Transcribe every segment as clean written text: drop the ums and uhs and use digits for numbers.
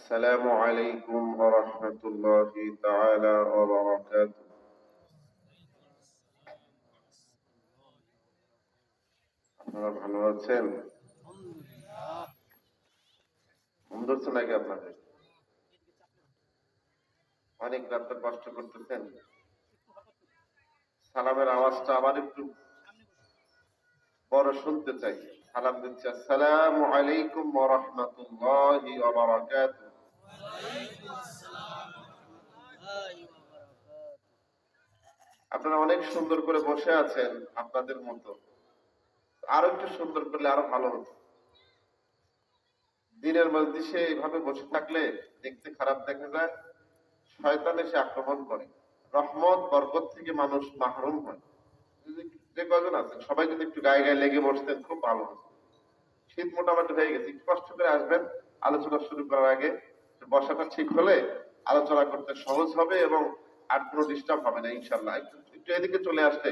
السلام عليكم ورحمة الله تعالى وبركاته. আপনারা ভালো আছেন? ঘুম ধরছে নাকি আপনাদের? অনেক রাত কষ্ট করতেছেন। সালামের আওয়াজটা আবার একটু বড় শুনতে চাই। সালাম দিচ্ছি, আসসালামু আলাইকুম ওয়া রাহমাতুল্লাহি ওয়া বারাকাতুহু। আপনারা অনেক সুন্দর করে বসে আছেন আপনাদের মতো। আরো একটু সুন্দর করলে আরো ভালো হতো। দিনের মজলিসে এইভাবে বসে থাকলে দেখতে খারাপ দেখা যায়, শয়তান এসে আক্রমণ করে, রহমত বরকত থেকে মানুষ মাহরুম হয়। যে কজন আছেন সবাই যদি একটু গায়ে গায়ে লেগে বসতেন খুব ভালো হতো। শীত মোটামুটি হয়ে গেছে, একটু কষ্ট করে আসবেন আলোচনা শুরু করার আগে। বসাটা ঠিক হলে আলোচনা করতে সহজ হবে এবং আর কোনো ডিস্টার্ব হবে না ইনশাল্লাহ। একটু এদিকে চলে আসলে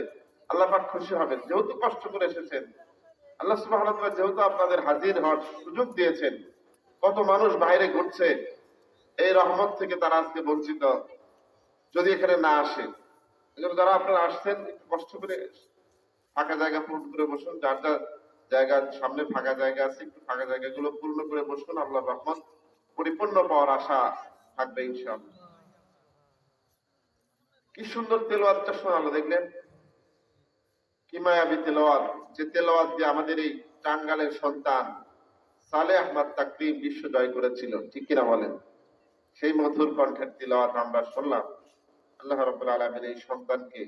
আল্লাহ পাক খুশি হবেন। যেহেতু কষ্ট করে এসেছেন, আল্লাহ সুবহানাহু ওয়া তাআলা যেহেতু আপনাদের হাজির হওয়ার সুযোগ দিয়েছেন, কত মানুষ বাইরে ঘুরছে, এই রহমত থেকে তারা আজকে বঞ্চিত যদি এখানে না আসে। এজন্য যারা আপনারা আসছেন একটু কষ্ট করে ফাঁকা জায়গা পূরণ করে বসুন। যার যার জায়গার সামনে ফাঁকা জায়গা আছে একটু ফাঁকা জায়গাগুলো পূর্ণ করে বসুন। আল্লাহর রহমত পরিপূর্ণ পাওয়ার আশা থাকবে ইনশাআল্লাহ। কি সুন্দর তেলাওয়াতটা শোনালো দেখলেন, কি মায়াবী তেলাওয়াত, যে তেলাওয়াত দিয়ে আমাদের এই টাঙ্গালের সন্তান সালেহ আহমদ তাকরিম বিশ্ব জয় করেছিল, ঠিক কিনা বলেন? সেই মধুর কণ্ঠের তেলাওয়াত আমরা শুনলাম। আল্লাহ রাব্বুল আলামিন এই সন্তানকে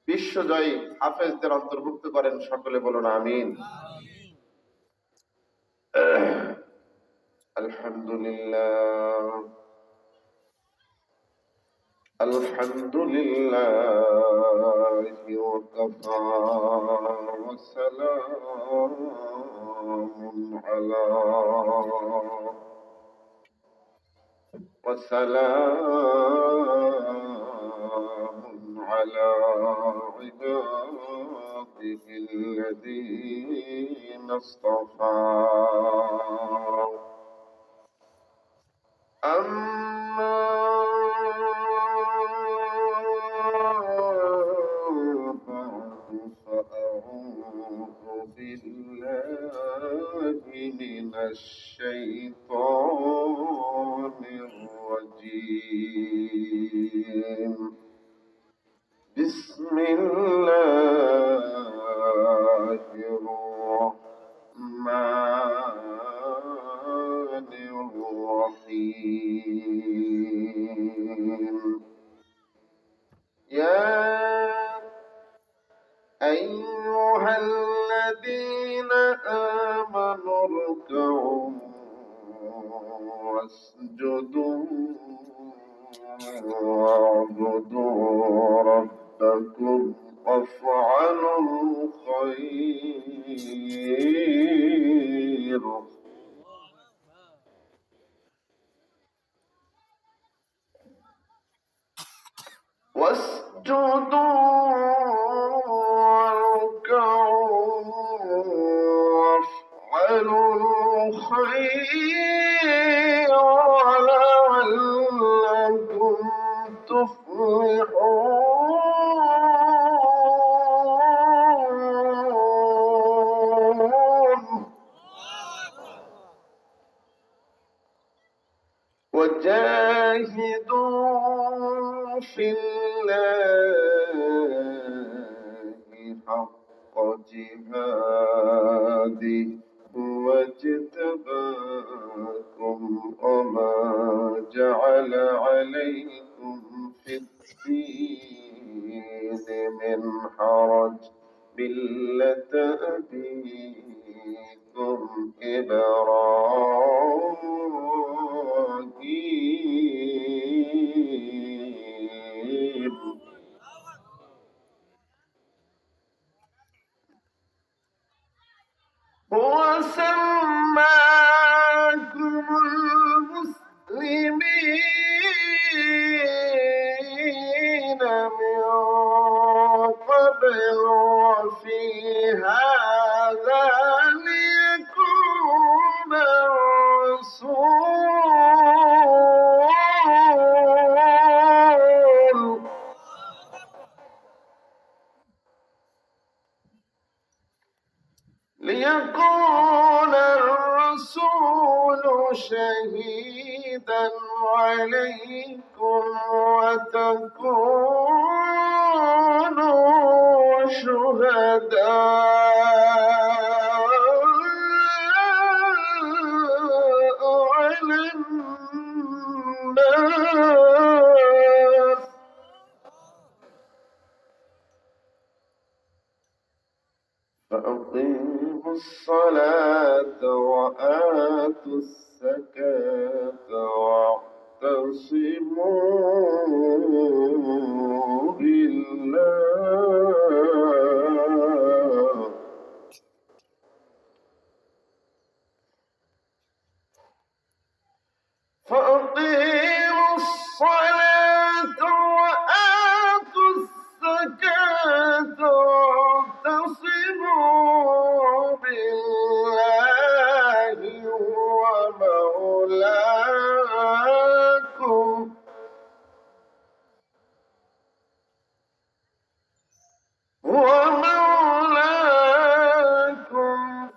বিশ্বজয়ী হাফেজদের অন্তর্ভুক্ত করেন, সকলে বলুন আমিন। আলহামদুলিল্লাহ আলহামদুলিল্লাহি ওয়া কাফা ওয়া সালামুন আলা عباده الذين اصطفى أما بعد فأعوذ بالله من الشيطان الرجيم. بسم الله الرحمن الرحيم. يا أيها الذين آمنوا اركعوا واسجدوا واعبدوا ربكم وافعلوا الخير واسجدوا واركعوا وافعلوا الخير لعلكم تفلحون. وجاهدوا في الله حق جهاده هو اجتباكم وما جعل عليكم في الدين من حرج ملة أبيكم إبراهيم. هو سماكم المسلمين من قبل وفي هذا ليكون الرسول شهيدا عليكم وتكونوا شهداء على الناس فأقيموا الصلاة وآتوا الزكاة واعتصموا بالله فأقيموا الصلاة وآتوا الزكاة واعتصموا بالله هو مولاكم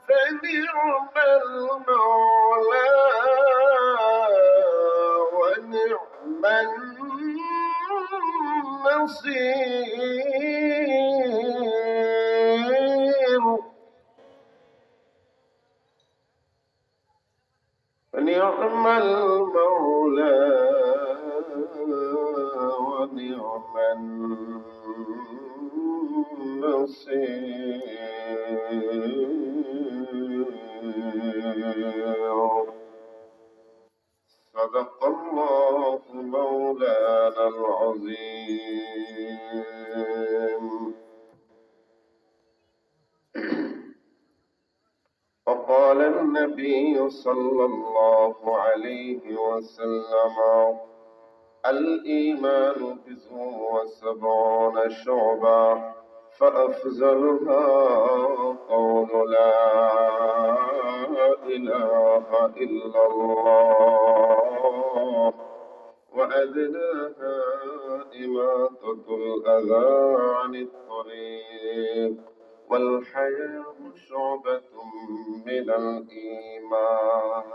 فنعم المولى ونعم النصير ونعم المولى ونعم النصير صدق الله مولانا العظيم. وقال النبي صلى الله عليه وسلم الإيمان 79 شعبة فأفضلها قول لا إله إلا الله وأدناها إماطة الأذى عن الطريق والحياء شعبة من الإيمان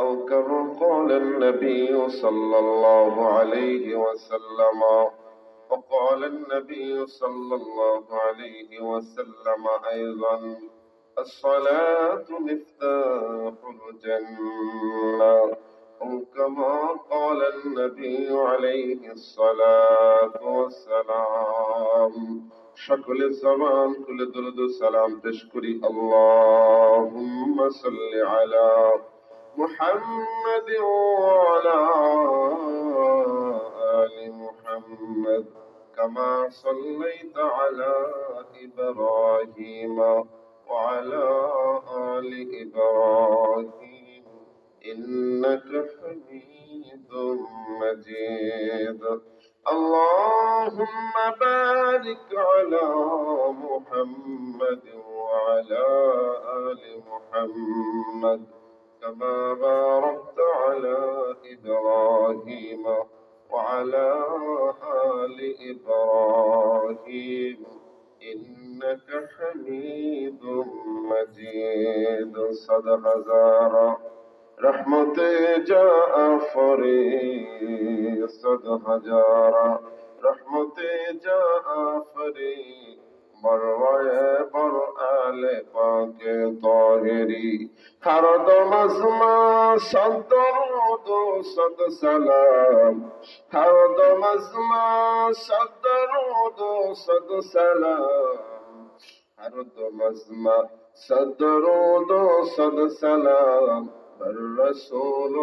أو كما قال النبي صلى الله عليه وسلم. وقال النبي صلى الله عليه وسلم أيضا الصلاة مفتاح الجنة أو كما قال النبي عليه الصلاة والسلام. সকলে জবান খুলে দরুদ ও সালাম পেশ করি আল্লাহুম্মা সাল্লি আলা মুহাম্মাদ ওয়া আলা আলি মুহাম্মাদ কামা সাল্লাইতা আলা ইব্রাহিম ওয়া আলা আলি ইব্রাহিম ইন্নাকা হামিদুম মাজিদ. اللهم بارك على محمد وعلى آل محمد كما باركت على إبراهيم وعلى آل إبراهيم إنك حميد مجيد. صدق زارا رحمت جا آفری صد ہزارہ رحمت جا آفری بروائے بر آل پاک طاہری ہر دم ازما صد درود و صد سلام ہر دم ازما صد درود و صد سلام ہر دم ازما صد درود و صد سلام الرسول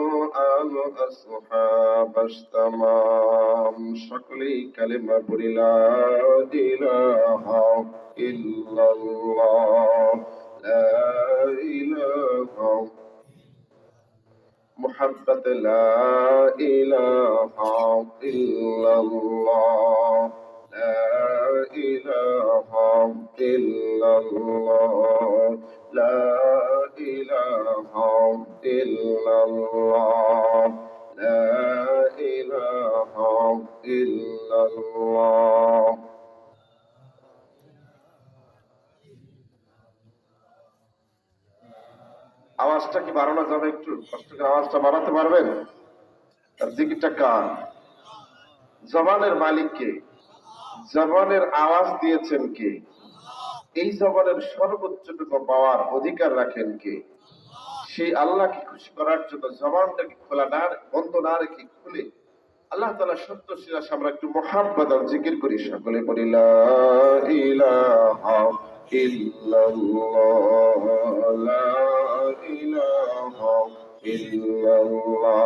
آل أصحاب التمام. সকলেই কালেমা পড়ি লা ইলাহা ইল্লাল্লাহ লা ইলাহা محبت لا إله إلا الله لا إله إلا الله لا إله إلا الله لا إله إلا الله. আওয়াজটা কি বাড়ানো যাবে? একটু কষ্ট করে আওয়াজটা বাড়াতে পারবেন? আর জিকিরটা কার? জবানের মালিক কে? জবানের আওয়াজ দিয়েছেন কে? এই জবানের সর্বোচ্চটুকু পাওয়ার অধিকার রাখেন কে? সেই আল্লাহকে খুশি করার জন্য জবানটাকে খোলা না, বন্ধ না রেখে খুলে আল্লাহ তাআলা সত্য সিরাজ আমরা একটু মুহাব্বত আর জিকির করি, সকলে বলি লা ইলাহা ইল্লাল্লাহ, লা ইলাহা ইল্লাল্লাহ।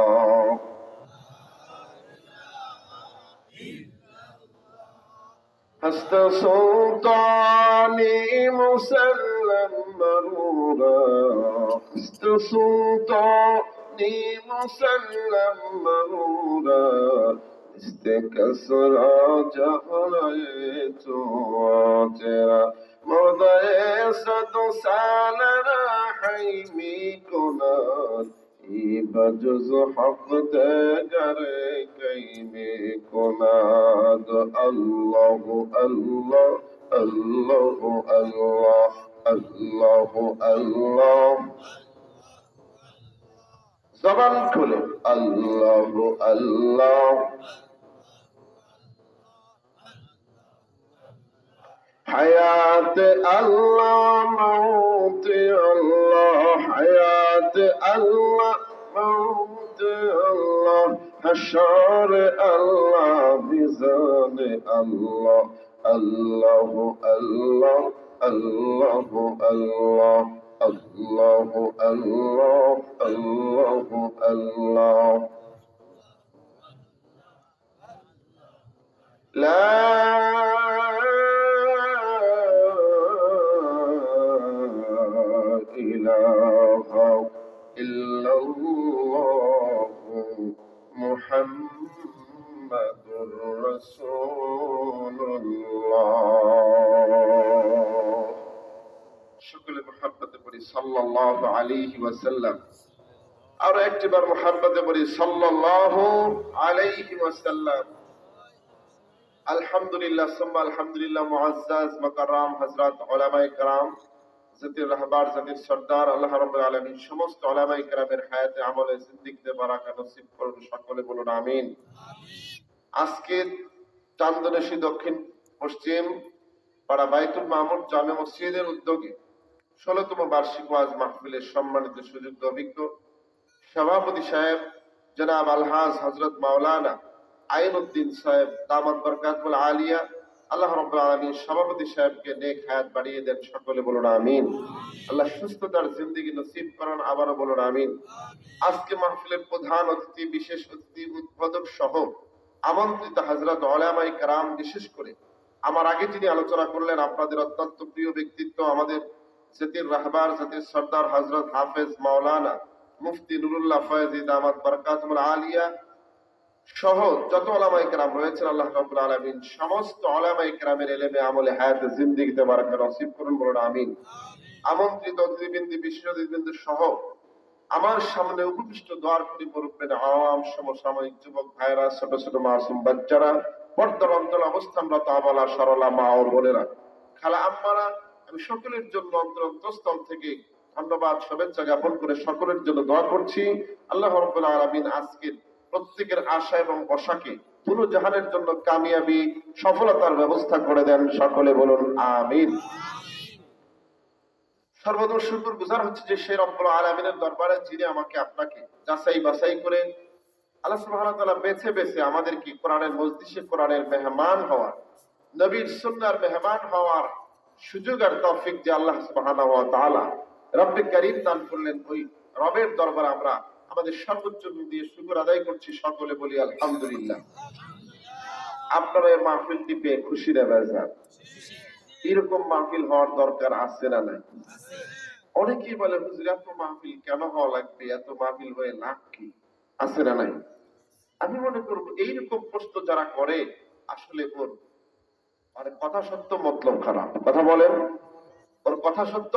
حسن سلطاني مسلم مرورا، حسن سلطاني مسلم مرورا، استكسرا جهريت ترى مضي صد سالنا حيمي كنان بجز حق دگر کیمی کند الله الله الله الله الله الله জবান খুলে আল্লাহ আল্লাহ। হায়াত আল্লাহ মৌত আল্লাহ, হায়াত আল্লাহ মৌত আল্লাহ, হাশর আল্লাহ মিজান আল্লাহ, আল্লাহ আল্লাহ আল্লাহ আল্লাহ আল্লাহ আল্লাহ আল্লাহ আল্লাহ। লা ইলাহা ইল্লাল্লাহ মুহাম্মাদুর রাসূলুল্লাহ। সকলে মুহাব্বতে পড়ি সাল্লাল্লাহু আলাইহি ওয়াসাল্লাম। আর একটিবার মুহাব্বতে পড়ি সাল্লাল্লাহু আলাইহি ওয়াসাল্লাম। আলহামদুলিল্লাহ সুম্মা আলহামদুলিল্লাহ। মুআজ্জাজ মুকাররম হযরত উলামায়ে কেরাম, জাতির রাহবার, জাতির সরদার আল্লাহ রাব্বুল আলামিন সমস্ত উলামায়ে কেরামের হায়াতে আমলে জিন্দেগিতে বারাকা নসিব করুন, সকলে বলুন আমিন। আজকে চান্দনেশী দক্ষিণ পশ্চিম পাড়া বাইতুল মামুর জামে মসজিদের উদ্যোগে 16তম বার্ষিক ওয়াজ মাহফিলের সম্মানিত সুযোগ্য অভিজ্ঞ সভাপতি সাহেব জনাব আলহাজ হযরত মাওলানা আইনউদ্দিন সাহেব দামাত বরকাতুল আলিয়া, আল্লাহ রাব্বুল আলামিন সভাপতি সাহেবকে নেক হায়াত বাড়িয়ে দেন, সকলে বলুন আমিন। আল্লাহ সুস্থতার জিন্দেগি নসিব করেন, আবারও বলুন আমিন। আজকে মাহফিলের প্রধান অতিথি, বিশেষ অতিথি, উদ্বোধক সহ আমন্ত্রিত হযরত উলামায়ে কেরাম, বিশেষ করে আমার আগে যিনি আলোচনা করলেন আপনাদের অত্যন্ত প্রিয় ব্যক্তিত্ব, আমাদের জাতির রাহবার, জাতির সরদার হযরত হাফেজ মাওলানা মুফতি নুরুল্লাহ ফয়েজী দামাত বরকাতুল আলিয়া সহ যত উলামায়ে কেরাম রয়েছেন, আল্লাহ রাব্বুল আলামিন সমস্ত উলামায়ে কেরামের ইলমে আমলে হায়াতে জিন্দেগিতে বারাকা নসিব করুন, বলুন আমিন। আমন্ত্রিত অতিথিবৃন্দ, বিশেষ অতিথিবৃন্দ সহ আমার সামনে উপবিষ্ট দোয়ার পরিপূরকের আওয়াম, সমসাময়িক যুবক ভাইরা, ছোট ছোট মাসুম বাচ্চারা, পর্দার অন্তর অবস্থানরত আবালা সরলা মা ও বোনেরা, খালা আম্মারা, আমি সকলের জন্য অন্তরস্থল থেকে ধন্যবাদ শুভেচ্ছা জ্ঞাপন করে সকলের জন্য দোয়া করছি। আল্লাহ রাব্বুল আলামিন আজকের প্রত্যেকের আশা এবং বসাকে পুরো জাহানের জন্য কামিয়াবি সফলতার ব্যবস্থা করে দেন, সকলে বলুন আমিন। সর্বদা শুকর গুজার হচ্ছে যে সেই রব্বুল আলামিনের দরবারে যিনি আমাকে আপনাকে যাচাই বাছাই করে আল্লাহ সুবহানাহু ওয়া তাআলা বেছে বেছে আমাদেরকে কোরআনের মজলিসে কোরআনের মেহমান হওয়ার, নবীর সুন্নাহর মেহমান হওয়ার সুযোগ আর তৌফিক যে আল্লাহ সুবহানাহু ওয়া তাআলা রব্বে কারীম দান করলেন, ওই রবের দরবারে আমরা আমাদের সর্বোচ্চ দিয়ে শুকর আদায় করছি, সকলে বলি আলহামদুলিল্লাহ। আপনারা এই মাহফিলটি পেয়ে খুশি না বেজার? এরকম মাহফিল হওয়ার দরকার আছে না নাই? অনেকেই বলে হুজুর এত মাহফিল কেন হওয়া লাগবে, এত মাহফিল হয়ে লাভ কি, আছে না নাই? আমি মনে করবো এইরকম প্রশ্ন যারা করে আসলে ওর মানে কথা সত্য মতলব খারাপ। কথা বলেন, ওর কথা সত্য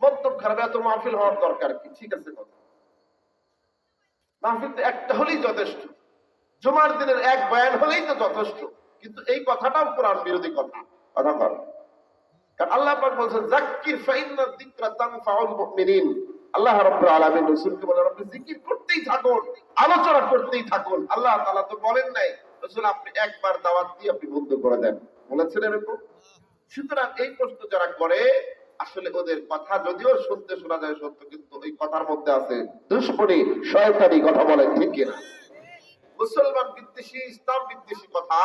মতলব খারাপ। এত মাহফিল হওয়ার দরকার কি? ঠিক আছে, কথা মাহফিল তো একটা হলেই যথেষ্ট, জুমার দিনের এক বয়ান হলেই তো যথেষ্ট, কিন্তু এই কথাটাও কোরআন বিরোধী কথা। কথা বল, কারণ আল্লাহ পাক বলেছেন যাক্কির ফাইন্না যিকরা তানফাউল মুমিনিন, আল্লাহ রাব্বুল আলামিন রাসূলকে বলেন আপনি জিকির করতেই থাকুন, আলোচনা করতেই থাকুন। আল্লাহ তাআলা তো বলেন নাই রাসূল আপনি একবার দাওয়াত দিয়ে আপনি বন্ধ করে দেন, বলেছেন এরকম? সুতরাং এই প্রশ্ন যারা করে আসলে ওদের কথা যদিও শুনতে শোনা যায় সত্য, কিন্তু এই কথার মধ্যে আছে দুশ্মনী শয়তানি কথা বলে, ঠিক কিনা? মুসলমান বিদ্বেষী, ইসলাম বিদ্বেষী কথা।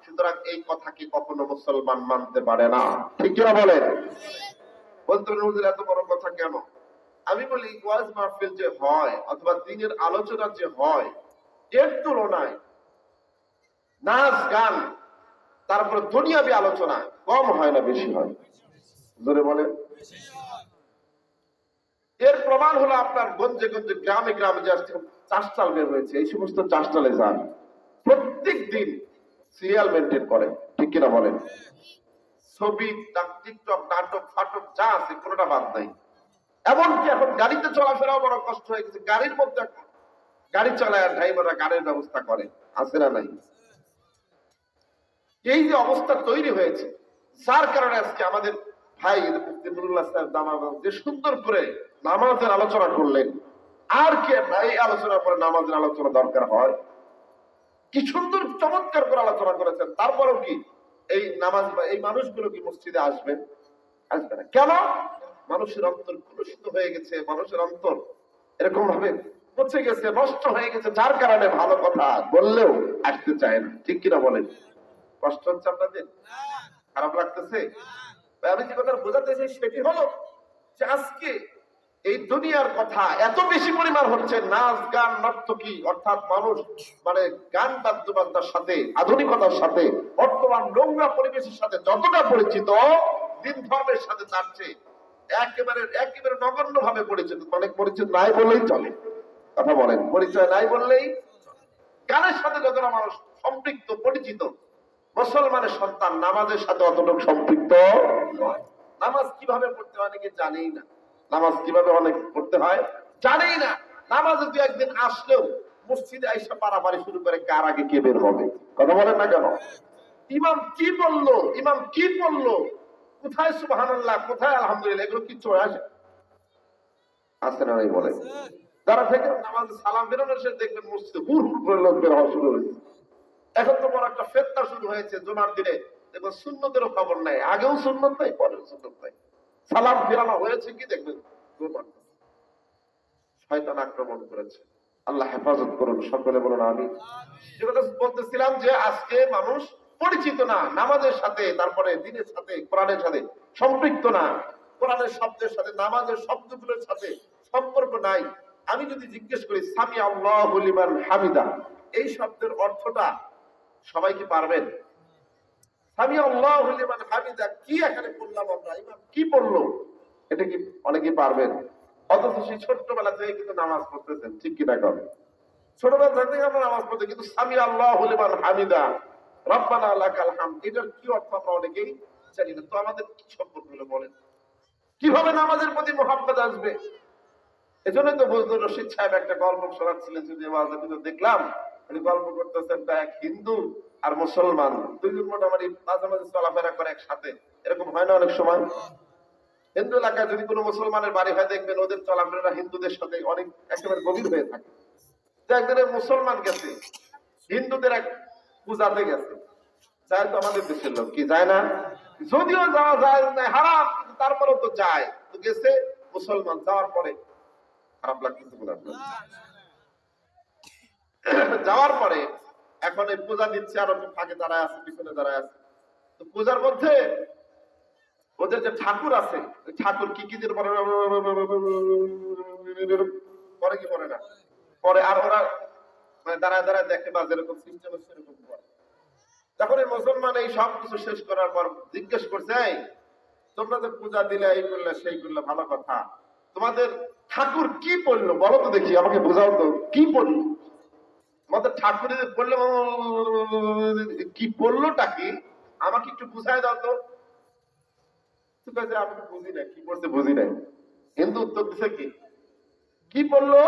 সুতরাং এই কথাকে কখনো মুসলমান মানতে পারে না, ঠিক কিনা বলেন? বলতে পারেন হুজুর এত বড় কথা কেন? আমি বলি ওয়াজ মাহফিল যে হয় অথবা দিনের আলোচনা যে হয় এর তুলনায় নাচ গান তারপরে দুনিয়াবী আলোচনা কম হয় না বেশি হয়? জোরে বলে। এর প্রমাণ হলো আপনার গঞ্জে গঞ্জে গ্রামে গ্রামে যে আজকে চাষটাল বের হয়েছে, এই সমস্ত চাষটালে যান প্রত্যেক দিন সিরিয়াল মেনটেন করে, ঠিক কিনা বলেন? ছবি, টিকটক, নাটক, ফাটক যা আছে কোনোটা বাদ নাই। এমনকি এখন গাড়িতে চলাফেরাও বড় কষ্ট হয়ে গেছে। গাড়ির মধ্যে গাড়ি চালায় আর ড্রাইভাররা গাড়ির ব্যবস্থা করে, আছে না নাই? এই যে অবস্থা তৈরি হয়েছে, যার কারণে আজকে আমাদের ভাই মুফতি নুরুল্লাহ সাহেব দামাল যে সুন্দর করে নামাজের আলোচনা করলেন, আর কি এই আলোচনার পরে নামাজের আলোচনা দরকার হয়? কি সুন্দর চমৎকার করে আলোচনা করেছেন। তারপরেও কি এই নামাজ এই মানুষগুলো কি মসজিদে আসবে? আসবে না। কেন? মানুষের অন্তর কলুষিত হয়ে গেছে, মানুষের অন্তর এরকম ভাবে পচে গেছে, নষ্ট হয়ে গেছে, যার কারণে ভালো কথা বললেও আসতে চায় না, ঠিক কিনা বলেন? কষ্ট হচ্ছে আপনাদের? খারাপ লাগতেছে? আমি যে কথা বোঝাতে চাই সেটি হলো যে আজকে এই দুনিয়ার কথা এত বেশি পরিমাণ হচ্ছে, নাচ গান নর্তকী, অর্থাৎ মানুষ মানে গান বাদ্যযন্ত্রের সাথে আধুনিকতার সাথে বর্তমান নোংরা পরিবেশের সাথে যতটা পরিচিত, দিন ধর্মের সাথে তার চেয়ে একেবারে একেবারে নগণ্য ভাবে পরিচিত, অনেক পরিচিত নাই বললেই চলে। কথা বলেন, পরিচয় নাই বললেই। গানের সাথে যতটা মানুষ সম্পৃক্ত পরিচিত, মুসলমানের সন্তান নামাজের সাথে অতটুকু সম্পৃক্ত নয়। নামাজ কিভাবে পড়তে হয় অনেকে জানেই না। নামাজ কিভাবে অনেক পড়তে হয় জানেই না। নামাজে দু একদিন আসলেও মসজিদে আইসা পারাপারি শুরু করে কার আগে কে বের হবে। কথা বলেন না কেন? ইমাম কি বললো, ইমাম কি বললো, কোথায় সুবহানাল্লাহ, কোথায় আলহামদুলিল্লাহ, এগুলো কি চলে আসে? আসে না নাই বলে? যারা থেকে নামাজ সালাম বেরোনোর শেষ দেখবেন মসজিদে হুড় হুড় করে লোক বের হওয়া শুরু হয়েছে। এখন তো বড় একটা ফেতনা শুরু হয়েছে জুমার দিনে, দেখবেন সুন্নতেরও খবর নাই, আগেও সুন্নত নাই পরেও সুন্নত নাই, সালাম ফেরানো হয়েছে কি দেখবেন। শয়তান আক্রমণ করেছে, আল্লাহ হেফাজত করুন, সকলে বলুন আমিন। যে কথা বলতেছিলাম যে আজকে মানুষ পরিচিত না নামাজের সাথে, তারপরে দিনের সাথে, কোরআনের সাথে সম্পৃক্ত না, কোরআনের শব্দের সাথে নামাজের শব্দগুলোর সাথে সম্পর্ক নাই। আমি যদি জিজ্ঞেস করি সামি আল্লাহু লিমান হামিদা, এই শব্দের অর্থটা সবাই কি পারবেন? সামি আল্লাহু লিমান হামিদা কি এখানে পড়লাম আমরা, ইমাম কি পড়লো, এটা কি অনেকে পারবেন? অথচ সেই ছোট্টবেলা থেকে কিন্তু নামাজ পড়তেছেন, ঠিক কিনা কবে? ছোটবেলা থেকে আমরা নামাজ পড়তে, কিন্তু সামি আল্লাহু লিমান হামিদা রব্বানা লাকাল হামদ এটার কি অর্থ আমরা অনেকেই জানি না। তো আমাদের কি সম্পর্ক হলো বলেন? কিভাবে নামাজের প্রতি মোহাব্বত আসবে? এজন্য তো ফজলুর রশিদ সাহেব একটা গল্প শোনাচ্ছিলেন, যদি দেখলাম উনি গল্প করতেছেন এক হিন্দু আর মুসলমান দুইজন মোটামুটি মাঝামাঝি চলাফেরা করে একসাথে, এরকম হয় না অনেক সময়? হিন্দু এলাকায় যদি কোনো মুসলমানের বাড়ি হয় দেখবেন ওদের চলাফেরা হিন্দুদের সাথে অনেক একেবারে গভীর হয়ে থাকে। একদিনের মুসলমান গেছে হিন্দুদের এক পূজাতে গেছে, যায় তো আমাদের দেশের লোক কি যায় না? যদিও যাওয়া যায় না হারাম, কিন্তু তারপরেও তো যায়। তো গেছে মুসলমান, যাওয়ার পরে খারাপ লাগতেছে যাওয়ার পরে এখন এই পূজা দিচ্ছে, আর ফাঁকে দাঁড়ায় আছে, পিছনে দাঁড়ায় আছে। তো পূজার মধ্যে ওদের যে ঠাকুর আছে, ঠাকুর কি কি দিয়ে পরে কি পরে না পরে, আর ওরা মানে দাঁড়ায় দাঁড়ায় দেখে বা যেরকম সিস্টেম সেরকম করে। তখন এই মুসলমান এই সব কিছু শেষ করার পর জিজ্ঞেস করছে, তোমরা যে পূজা দিলে, এই করলে সেই করলে, ভালো কথা, তোমাদের ঠাকুর কি পড়লো বলো তো দেখি, আমাকে বোঝাও তো কি পড়লো আমাদের ঠাকুর পড়লো, কি পড়লোটা কি আমাকে একটু বুঝাই দাও তো। আমি বুঝি না কি পড়ছে, বুঝি নাই। হিন্দু উত্তর দিছে কি পড়লো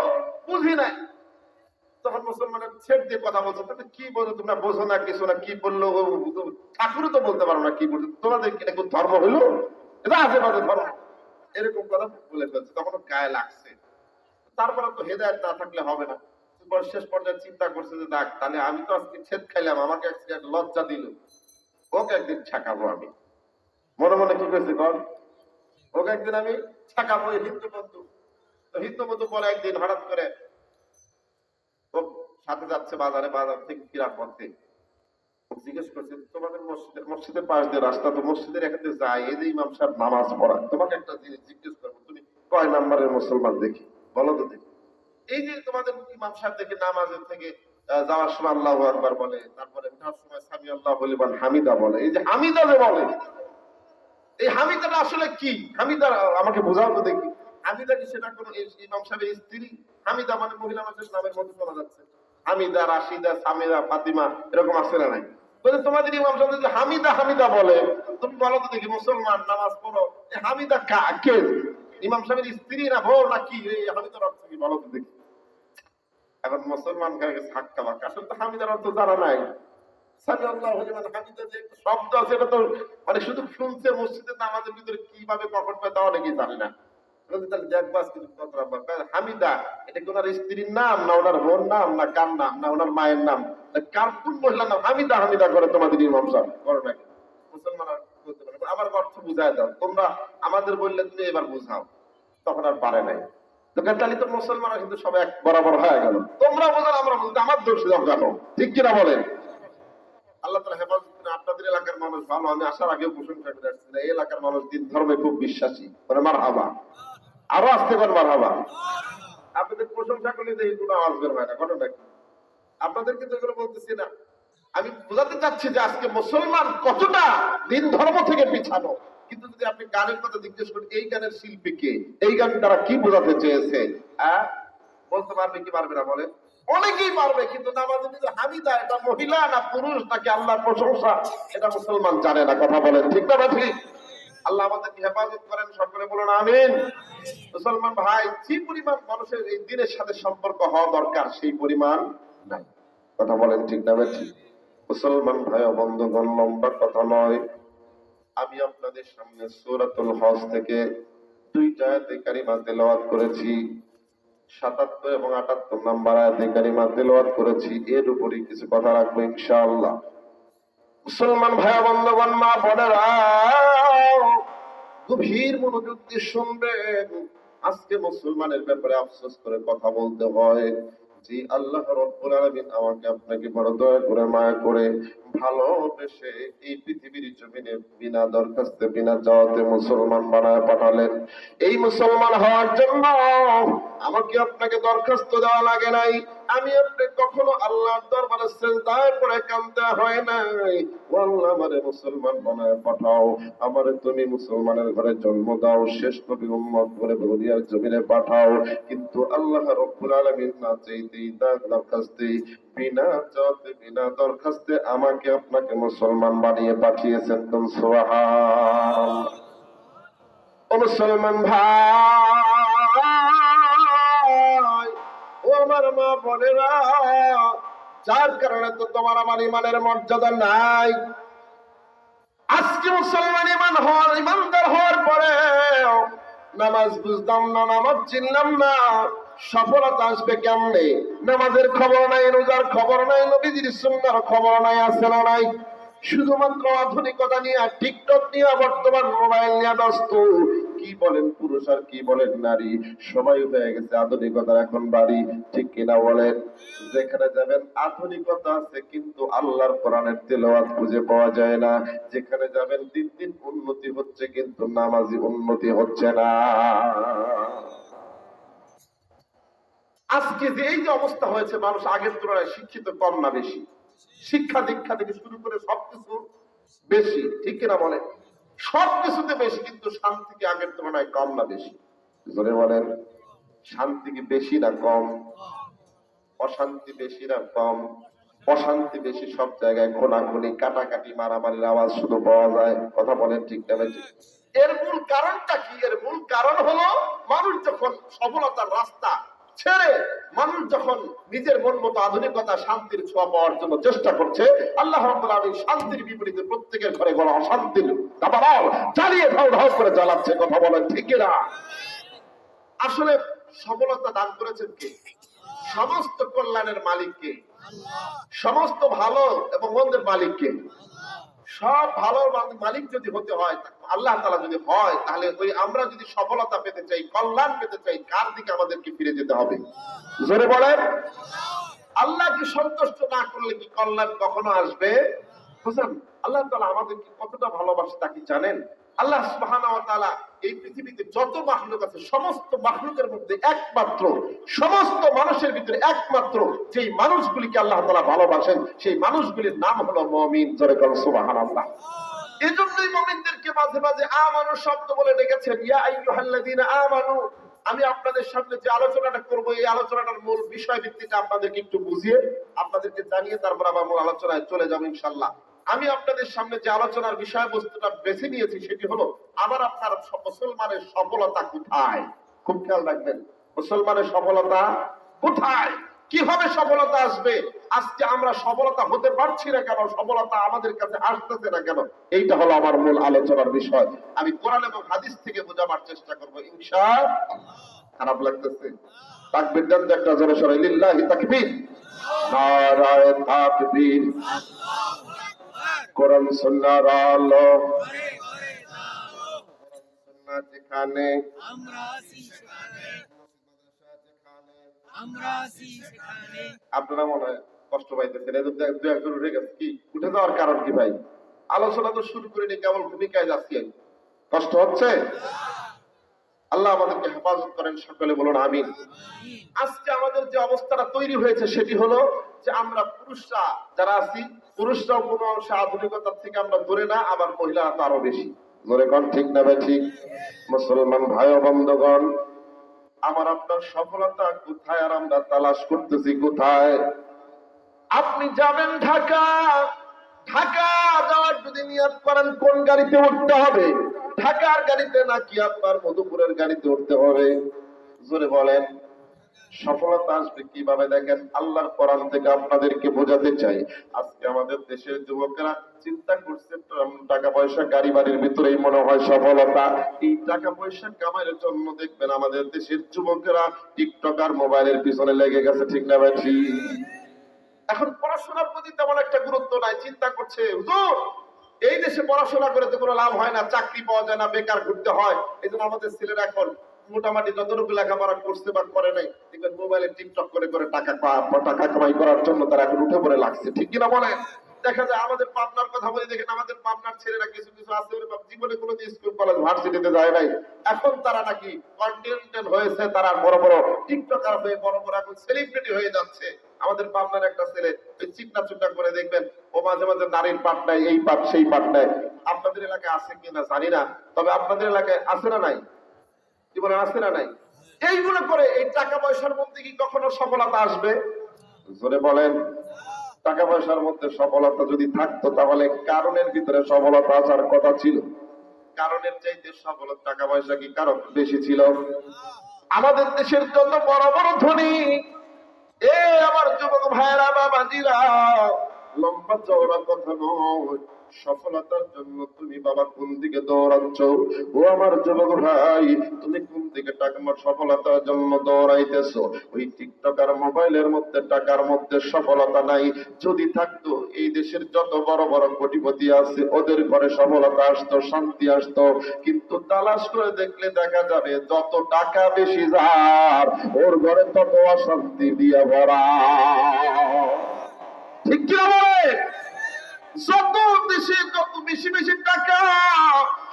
বুঝি নাই। তখন মুসলমানের ছেড় দিয়ে কথা বলছে, কি বলছো তোমরা, বোঝো না কিছু না, কি বললো ঠাকুরও তো বলতে পারো না কি বলছো, তোমাদের এরকম ধর্ম হইলো, এটা আশেপাশে ধর্ম, এরকম কথা বলে ফেলছে। তখন গায়ে লাগছে, তারপরে তো হেদায়েত না থাকলে হবে না। পরে শেষ পর্যায়ে চিন্তা করছে যে দেখ, তাহলে আমি তো আজকে ছেদ খাইলাম, আমাকে আজকে লজ্জা দিল, ওকে একদিন ছেঁকাবো আমি। মনে মনে কি করছে কর, ওকে একদিন আমি ছেঁকাবো। হিন্দু বন্ধু, তো হিন্দু বন্ধু পরে একদিন হঠাৎ করে ও সাথে যাচ্ছে বাজারে, বাজার থেকে ফিরার পথে জিজ্ঞেস করছে, তোমাদের মসজিদের পাশ দিয়ে রাস্তা, তো মসজিদের এখানে যায়, এই যে ইমাম সাহেব নামাজ পড়ায়, তোমাকে একটা জিনিস জিজ্ঞেস করবো, তুমি কয় নাম্বারের মুসলমান দেখি বলো তো দেখি। এই যে তোমাদের ইমাম সাহেব দেখে নামাজের থেকে যাওয়ার সময় আল্লাহু আকবার বলে, তারপরে ওঠার সময় সামি আল্লাহ বলিবান হামিদা বলে, এই যে হামিদা যে বলে, এই হামিদাটা আসলে কি? হামিদা আমাকে বোঝাও তো দেখি। হামিদা কি সেটা কোন ইমাম সাহেবের স্ত্রী? হামিদা মানে মহিলা মানুষের নামের মধ্যে শোনা যাচ্ছে, হামিদা, রাশিদা, সামিরা, ফাতিমা, এরকম আছে না নাই? বলে তোমাদের ইমাম সাহেব যদি হামিদা হামিদা বলে, তুমি বলো তো দেখি মুসলমান নামাজ পড়ো, হামিদা কে? ইমাম সাহেবের স্ত্রী না বউ না কি? এই হামিদার অর্থ কি বলো তো দেখি। এখন মুসলমান হয়ে গেছে হাক্কা বাক্কা, আসলে তো হামিদার অর্থ জানা নাই। সামি আল্লাহ লিমান হামিদা যে একটা শব্দ আছে, এটা তো মানে শুধু শুনছে, মসজিদের নামাজের ভিতরে কিভাবে কখন পায় তা অনেকেই জানে না। হামিদা এটা কি ওনার স্ত্রীর নাম, না ওনার বোন নাম, না কার নাম, না ওনার মায়ের নাম, কার কোন মহিলার নাম? হামিদা হামিদা করে তোমাদের ইমাম সাহেব করো নাকি? মুসলমান আমার অর্থ বুঝায় দাও, তোমরা আমাদের বললে তুমি এবার বুঝাও। তখন আর পারে নাই। তো তাহলে তো মুসলমানরা কিন্তু সবাই এক বরাবর হয়ে গেল, তোমরা বোঝান আমরা বুঝতে, আমার দোষ দাও কেন? ঠিক কিনা বলেন? আল্লাহ তাআলা হেফাজত করে। আপনাদের এলাকার মানুষ ভালো, আমি আসার আগেও প্রশংসা করে আসছি, এই এলাকার মানুষ দিন ধর্মে খুব বিশ্বাসী, মানে মারহাবা, আরো আসতে পারেন মারহাবা। আপনাদের প্রশংসা করলে যে এইগুলো আওয়াজ বের হয় না, ঘটনা কি? আপনাদের কিন্তু এগুলো বলতেছি না, আমি বোঝাতে চাচ্ছি যে আজকে মুসলমান কতটা দিন ধর্ম থেকে পিছানো। কিন্তু যদি আপনি গানের কথা জিজ্ঞেস করেন, এই গানের শিল্পী কে, এই গান তারা কি বোঝাতে চেয়েছে, বলতে পারবে কি পারবে না বলেন? অনেকেই পারবে, কিন্তু নামাজের ভিতরে হামিদা এটা মহিলা না পুরুষ নাকি আল্লাহর প্রশংসা, এটা মুসলমান জানে না। কথা বলেন ঠিক না ঠিক? আল্লাহ আমাদেরকে হেফাজত করেন, সকলে বলুন আমিন। মুসলমান ভাই, যে পরিমাণ মানুষের এই দিনের সাথে সম্পর্ক হওয়া দরকার সেই পরিমাণ নাই। কথা বলেন ঠিক না ঠিক? মুসলমান ভাই ও বন্ধুগণ, লম্বা কথা নয়, আমি আপনাদের সামনে সূরাতুল হজ থেকে দুইটা আয়াতে কারিমা তেলাওয়াত করেছি, ৭৭ এবং ৭৮ নম্বর আয়াতে কারিমা তেলাওয়াত করেছি। এর উপরই কিছু কথা রাখবো ইনশাআল্লাহ। মুসলমান ভাই বন্ধুগণ, মা বোনেরা, গভীর মনোযোগ দিয়ে শুনবেন। আজকে মুসলমানের ব্যাপারে আফসোস করে কথা বলতে হয় যে আল্লাহ রাব্বুল আলামিন আমাকে আপনাকে বড় দয়া করে মায়া করে ভালোবেসে এই পৃথিবীর জমিনে বিনা দরখাস্তে বিনা চাওয়াতে মুসলমান বানায় পাঠালেন। এই মুসলমান হওয়ার জন্য আমাকে আপনাকে দরখাস্ত দেওয়া লাগে নাই, আমি আপনি কখনো আল্লাহর দরবারে সিজদায় পড়ে কাঁদতে হয় নাই, ও আল্লাহ আমারে মুসলমান বানায় পাঠাও, আমারে তুমি মুসলমানের ঘরে জন্ম দাও, শেষ নবী উম্মত করে দুনিয়ার জমিনে পাঠাও। কিন্তু আল্লাহ রাব্বুল আলামিন না চাইতেই না দরখাস্তেই বিনা চাওয়াতে বিনা দরখাস্তে আমাকে আপনাকে মুসলমান বানিয়ে পাঠিয়েছেন। তুমি সুবহানাল্লাহ। ও মুসলমান ভাই, ও আমার মা বোনেরা, যার কারণে তো তোমার আমার ইমানের মর্যাদা নাই। আজকে মুসলমান ইমানদার হওয়ার পরে নামাজ বুঝতাম না, নামাজ চিনলাম না, সফলতা আসবে কেমনে? নামাজের খবর নাই, রোজার খবর নাই, নবীজির সুন্নাহর খবর নাই, আছে না নাই? শুধুমাত্র আধুনিকতা নিয়ে, টিকটক নিয়ে, বর্তমান মোবাইল নিয়ে ব্যস্ত। কি বলেন পুরুষ আর কি বলেন নারী, সবাই হয়ে গেছে আধুনিকতার এখন বাড়ি। ঠিক কিনা বলেন? যেখানে যাবেন আধুনিকতা আছে, কিন্তু আল্লাহর কোরআনের তেলাওয়াত খুঁজে পাওয়া যায় না। যেখানে যাবেন দিন দিন উন্নতি হচ্ছে, কিন্তু নামাজি উন্নতি হচ্ছে না। আজকে যে এই যে অবস্থা হয়েছে, মানুষ আগের তুলনায় শিক্ষিত কম না বেশি? শিক্ষা দীক্ষা থেকে শুরু করে সবকিছু বেশি, ঠিক কিনা বলে? সবকিছুতে বেশি, কিন্তু শান্তি কি আগের তুলনায় কম না বেশি? জোরে বলেন, শান্তি কি বেশি না কম? অশান্তি বেশি না কম? অশান্তি বেশি, সব জায়গায় খোনাখুনি, কাটাকাটি, মারামারির আওয়াজ শুধু পাওয়া যায়। কথা বলেন ঠিক না ঠিক? এর মূল কারণটা কি? এর মূল কারণ হলো মানুষ যখন সফলতার রাস্তা ছেড়ে, মানুষ যখন নিজের মন মতো আধুনিকতা, শান্তির ছোঁয়া পাওয়ার জন্য চেষ্টা করছে, আল্লাহ রাব্বুল আলামিন শান্তির বিপরীতে প্রত্যেকের ঘরে ঘরে অশান্তির দাবানল জ্বালিয়ে ধাও ধাও করে জ্বালাচ্ছে। কথা বলেন ঠিক না? আসলে সফলতা দান করেছেন কে? সমস্ত কল্যাণের মালিক কে? সমস্ত ভালো এবং মন্দের মালিক কে? সব ভালো মালিক যদি হতে হয়, আল্লাহ তাআলা যদি হয়, তাহলে ওই আমরা যদি সফলতা পেতে চাই, কল্যাণ পেতে চাই, কার দিকে আমাদেরকে ফিরে যেতে হবে? জোরে বলেন। আল্লাহকে সন্তুষ্ট না করলে কি কল্যাণ কখনো আসবে? বুঝলেন? আল্লাহ তাআলা আমাদেরকে কতটা ভালোবাসে তা কি জানেন? আল্লাহ সুবহানাহু ওয়া তাআলা এই পৃথিবীতে যত মাখলুক আছে, সমস্ত মাখলুকের মধ্যে একমাত্র, সমস্ত মানুষের ভিতরে একমাত্র যেই মানুষগুলিকে আল্লাহ তাআলা ভালোবাসেন, সেই মানুষগুলির নাম হলো মুমিন। জোরে বলেন সুবহানাল্লাহ। এজন্যই মুমিনদেরকে মাঝে মাঝে আমানু শব্দ বলে ডেকেছেন, ইয়া আইয়ুহাল্লাযীনা আমানু। আমি আপনাদের সামনে যে আলোচনাটা করব, এই আলোচনাটার মূল বিষয় ভিত্তিটা আপনাদেরকে একটু বুঝিয়ে আপনাদেরকে জানিয়ে তারপর আবার মূল আলোচনায় চলে যাব ইনশাআল্লাহ। আমি আপনাদের সামনে যে আলোচনার বিষয়বস্তুটা বেছে নিয়েছি সেটি হলো আমার আপনার মুসলমানের সফলতা কোথায়। খুব খেয়াল রাখবেন, মুসলমানের সফলতা কোথায়, কিভাবে সফলতা আসবে। আজকে আমরা সফলতা হতে পারছি না কেন, সফলতা আমাদের কাছে আসতেছে না কেন, এইটা হলো আমার মূল আলোচনার বিষয়। আমি কোরআন এবং হাদিস থেকে বোঝাবার চেষ্টা করবো ইনশাআল্লাহ। খারাপ লাগতেছে? তাকবীর দেন তো একটা জোরে সরে, লিল্লাহি তাকবীর, নারায়ে তাকবীর। কোরআন সুন্নাহর আলো, সুন্নাহ যেখানে আমরা আছি সেখানে, আমরা আছি সেখানে। আপনারা মনে হয় কষ্ট পাইতেছেন, এদের দু একজন উঠে গেছে। কি উঠে যাওয়ার কারণ কি ভাই? আলোচনা তো শুরু করিনি, কেবল ভূমিকায় যাচ্ছি। কষ্ট হচ্ছে? আল্লাহ আমাদেরকে হেফাজত করেন, সকলে বলুন আমিন। আজকে আমাদের যে অবস্থাটা তৈরি হয়েছে সেটি হলো যে আমরা পুরুষরা যারা আছি, পুরুষরাও কোনো অংশে আধুনিকতার থেকে আমরা দূরে না, আবার মহিলারা তো আরো বেশি। ধরে কোন ঠিক না ভাই? ঠিক। মুসলমান ভাই ও বন্ধুগণ, আমার আপনার সফলতা কোথায় আর আমরা তালাশ করতেছি কোথায়? আপনি যাবেন ঢাকা, ঢাকা যাওয়ার যদি নিয়ত করেন কোন গাড়িতে উঠতে হবে? ঢাকার গাড়িতে নাকি আপনার মধুপুরের গাড়িতে উঠতে হবে? জোরে বলেন। সফলতা আসবে কিভাবে দেখেন, আল্লাহর কোরআন থেকে আপনাদেরকে বোঝাতে চাই। আজকে আমাদের দেশের যুবকেরা চিন্তা করছে টাকা পয়সা গাড়ি বাড়ির ভিতরেই মনে হয় সফলতা। এই টাকা পয়সা কামাইয়ের জন্য দেখবেন আমাদের দেশের যুবকেরা টিকটক আর মোবাইলের পিছনে লেগে গেছে, ঠিক না ভাই? এখন পড়াশোনার প্রতি তেমন একটা গুরুত্ব নাই। চিন্তা করছে হুজুর এই দেশে পড়াশোনা করে তো কোনো লাভ হয় না, চাকরি পাওয়া যায় না, বেকার ঘুরতে হয়। এই জন্য আমাদের ছেলেরা এখন মোটামুটি যতটুকু লেখাপড়া করছে বা করে নাই, দেখবেন মোবাইলে টিকটক করে করে টাকা কামাই করার জন্য তারা এখন উঠে পড়ে লাগছে, ঠিক কিনা বলেন? দেখা যায় আমাদের পাবনার কথা বলি, দেখেন আমাদের পাবনার ছেলেরা কিছু কিছু আছে জীবনে কোনো স্কুল কলেজ ভার্সিটিতে যায় নাই, এখন তারা নাকি কন্টেন্ট হয়েছে, তারা বড় বড় টিকটকার হয়ে বড় বড় এখন সেলিব্রিটি হয়ে যাচ্ছে। আমাদের পাবনার একটা ছেলে চিকনা চুকনা করে দেখবেন, ও মাঝে মাঝে নারীর পাট নেয়, এই পাট সেই পাট নেয়। আপনাদের এলাকায় আছে কিনা জানি না, তবে আপনাদের এলাকায় আছে না নাই? জীবনে আছে না নাই? এইগুলো করে এই টাকা পয়সার মধ্যে কি কখনো সফলতা আসবে? জোরে বলেন। টাকা পয়সার মধ্যে সফলতা যদি থাকতো তাহলে কারণের ভিতরে সফলতা আসার কথা ছিল। কারণের চাইতে সফলতা টাকা পয়সা কি কারণ বেশি ছিল? আমাদের দেশের জন্য বড় বড় ধনী এ আমার যুবক ভাইরা বাবাজিরা, লম্বা চওড়া কথা নয়, সফলতার জন্য তুমি বাবা কোন দিকে দৌড়াচ্ছ? ও আমার যুবক ভাই, তুমি কোন দিকে টাকা সফলতার জন্য দৌড়াইতেছো? ওই টিকটক আর মোবাইলের মধ্যে টাকার মধ্যে সফলতা নাই। যদি থাকতো এই দেশের যত বড় বড় কোটিপতি আছে ওদের ঘরে সফলতা আসতো, শান্তি আসতো। কিন্তু তালাশ করে দেখলে দেখা যাবে যত টাকা বেশি যার ওর ঘরে তত অশান্তি দিয়া ভরা, ঠিক কিনা বলে? যত দেশে যত বেশি বেশি টাকা,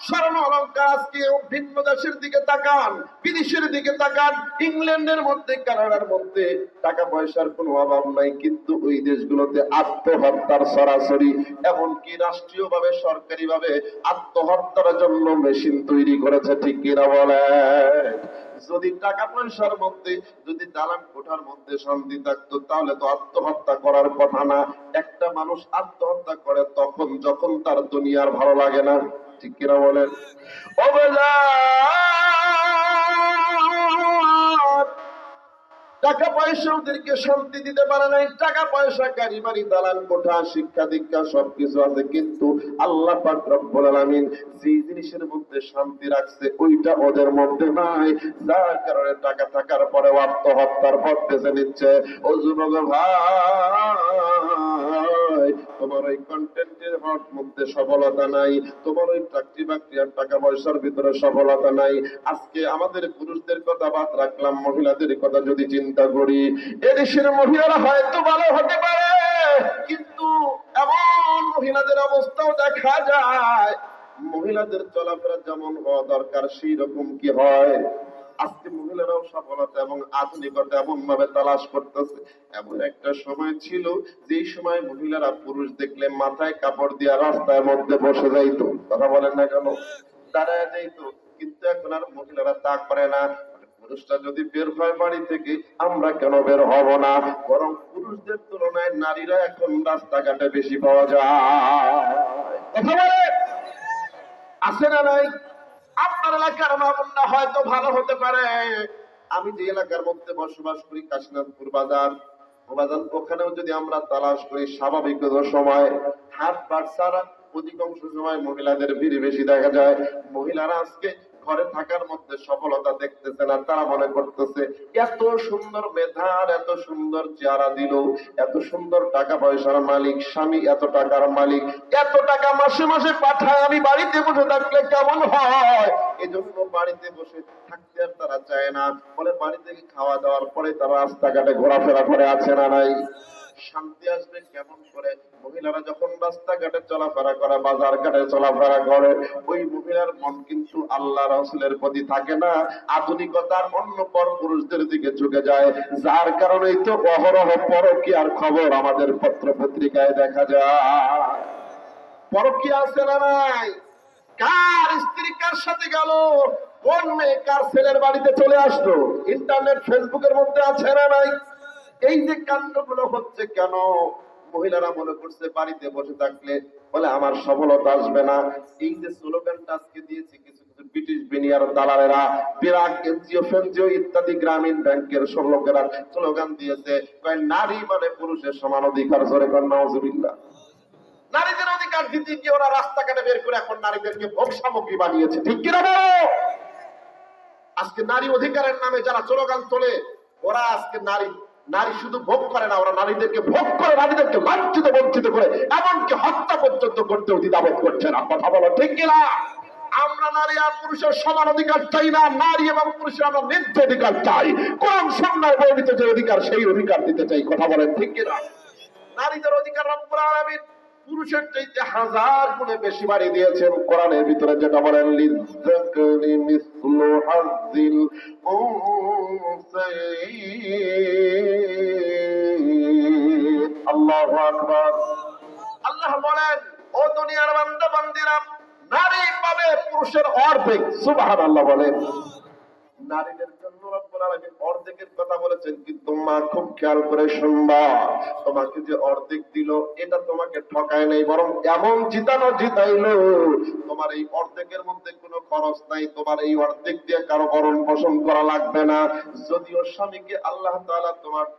স্বর্ণ অলংকার, আজকে ভিন্ন দেশের দিকে তাকান, বিদেশের দিকে তাকান, ইংল্যান্ডের মধ্যে কানাডার মধ্যে টাকা পয়সার কোনো অভাব নাই, কিন্তু ওই দেশগুলোতে আত্মহত্যার সরাসরি, এমনকি রাষ্ট্রীয় ভাবে সরকারি ভাবে আত্মহত্যার জন্য মেশিন তৈরি করেছে, ঠিক কিনা বলে? যদি টাকা পয়সার মধ্যে, যদি দালান কোঠার মধ্যে শান্তি থাকতো তাহলে তো আত্মহত্যা করার কথা না। একটা মানুষ আত্মহত্যা করে তখন যখন তার দুনিয়ার ভালো লাগে না, ঠিক কিনা বলেন? টাকা পয়সা ওদেরকে শান্তি দিতে পারে নাই, টাকা পয়সা গাড়ি বাড়ি দালান কোঠা শিক্ষা দীক্ষা সবকিছু আছে, কিন্তু আল্লাহ পাক রব্বুল আলামিন যে জিনিসের মধ্যে শান্তি রাখছে ওইটা ওদের মধ্যে নাই, যার কারণে টাকা থাকার পরে আত্মহত্যার পথ বেছে নিচ্ছে। ও যুবক ভাই, তোমার ওই কন্টেন্টের মধ্যে সফলতা নাই, তোমার ওই চাকরি বাকরি আর টাকা পয়সার ভিতরে সফলতা নাই। আজকে আমাদের পুরুষদের কথা বাদ রাখলাম, মহিলাদের কথা যদি চিন্তা করি, এদেশের মহিলারা হয়তো ভালো হতে পারে, কিন্তু এমন মহিলাদের অবস্থাও দেখা যায়, মহিলাদের চলাফেরা যেমন হওয়া দরকার সেই রকম কি হয়। আজকে মহিলারাও সফলতা এবং আধুনিকতা এমন ভাবে তালাশ করতেছে। এমন একটা সময় ছিল যেই সময় মহিলারা পুরুষ দেখলে মাথায় কাপড় দিয়া রাস্তার মধ্যে বসে যাইতো, কথা বলেন না কেন, দাঁড়ায় যাইতো, কিন্তু এখন আর মহিলারা তা করে না। পুরুষরা যদি বের হয় বাড়ি থেকে, আমরা কেন বের হব না, বরং পুরুষদের তুলনায় নারীরা এখন রাস্তাঘাটে বেশি পাওয়া যায়, কথা বলে আছে না নাই? আপনার এলাকার মামুন্না হয়তো ভালো হতে পারে, আমি যে এলাকার মধ্যে বসবাস করি কাশীনাথপুর বাজার, ওখানেও যদি আমরা তালাশ করি স্বাভাবিক সময় হাট বাট ছাড়া অধিকাংশ সময় মহিলাদের ভিড় বেশি দেখা যায়। মহিলারা আজকে ঘরে থাকার মধ্যে সফলতা দেখতেছে না, তারা মনে করতেছে এত সুন্দর মেধার এত সুন্দর চেহারা দিল, এত সুন্দর টাকা পয়সার মালিক স্বামী, এত টাকার মালিক, এত টাকা মাসে মাসে পাঠায়, আমি বাড়িতে বসে থাকলে কেমন হয়। এজন্য বাড়িতে বসে থাকতে আর তারা চায় না, বলে বাড়ি থেকে খাওয়া দাওয়ার পরে তারা রাস্তাঘাটে ঘোরাফেরা করে, আছে না নাই? শান্তি আসবে কেমন করে? মহিলারা যখন রাস্তাঘাটে চলাফেরা করে, বাজার ঘাটে চলাফেরা করে, ওই মহিলার মন কিন্তু আল্লাহ রাসূলের প্রতি থাকে না, আধুনিকতার অন্য পর পুরুষদের দিকে ঝুঁকে যায়। যার কারণেই তো অহরহ পরকীয়ার খবর আমাদের পত্র পত্রিকায় দেখা যায়। পরকীয়া আছে না নাই? কার স্ত্রী কার সাথে গেল, কোন মেয়ে কার ছেলের বাড়িতে চলে আসলো, ইন্টারনেট ফেসবুকের মধ্যে আছে না নাই? এই যে কাণ্ডগুলো হচ্ছে কেন? মহিলারা মনে করছে বাড়িতে বসে থাকলে বলে আমার সফলতা আসবে না। এই যে স্লোগানটা আজকে দিয়েছে কিছু কিছু ব্রিটিশ বিনিয়ার দালালেরা, বিরাট এনজিও ফেনজিও ইত্যাদি গ্রামীণ ব্যাংকের লোকেরা স্লোগান দিয়েছে, কয় নারী মানে পুরুষের সমান অধিকার, জোরে কর নাউজুবিল্লাহ। নারীদের অধিকার দিতে গিয়ে ওরা রাস্তাঘাটে বের করে এখন নারীদেরকে ভোগ সামগ্রী বানিয়েছে, ঠিক কিনা বলো? আজকে নারী অধিকারের নামে যারা স্লোগান তোলে, ওরা আজকে নারী শুধু ভোগ করে না, ওরা নারীদেরকে ভোগ করে, নারীদেরকে লাঞ্ছিত বঞ্চিত করে, এমনকি হত্যা পর্যন্ত করতে দ্বিধাবোধ করছে না, কথা বলো ঠিক কিনা? আমরা নারী আর পুরুষের সমান অধিকার চাই না, নারী এবং পুরুষের আমরা ন্যায্য অধিকার চাই, কোন সন্ন্যায় বর্ণিত যে অধিকার সেই অধিকার দিতে চাই, কথা বলেন ঠিক কিনা? নারীদের অধিকার রব্বুল আলামিন পুরুষের চাইতে 1000 গুণে বেশি বাড়িয়ে দিয়েছেন। কোরআনের ভিতরে যেটা বলেন লিযাকারি মিসলু হাযিল উনসাইয়্যিন। আল্লাহু আকবার। আল্লাহ বলেন, ও দুনিয়ার বান্দা বান্দীরা, নারী পাবে পুরুষের অর্ধেক। সুবহানাল্লাহ বলেন। নারীদের জন্য রব্বুল আলামিন অর্ধেকের কথা বলেছেন, কিন্তু মা খুব খেয়াল করে শুনবা, তোমাকে যে অর্ধেক দিল এটা তোমাকে ঠকায় নাই, বরং এমন জিতাইলো, তোমার এই অর্ধেকের মধ্যে কোনো খরচ নাই, তোমার এই অর্ধেক দিয়ে কারো ভরণ পোষণ করা লাগবে না। যদিও স্বামীকে আল্লাহ তাআলা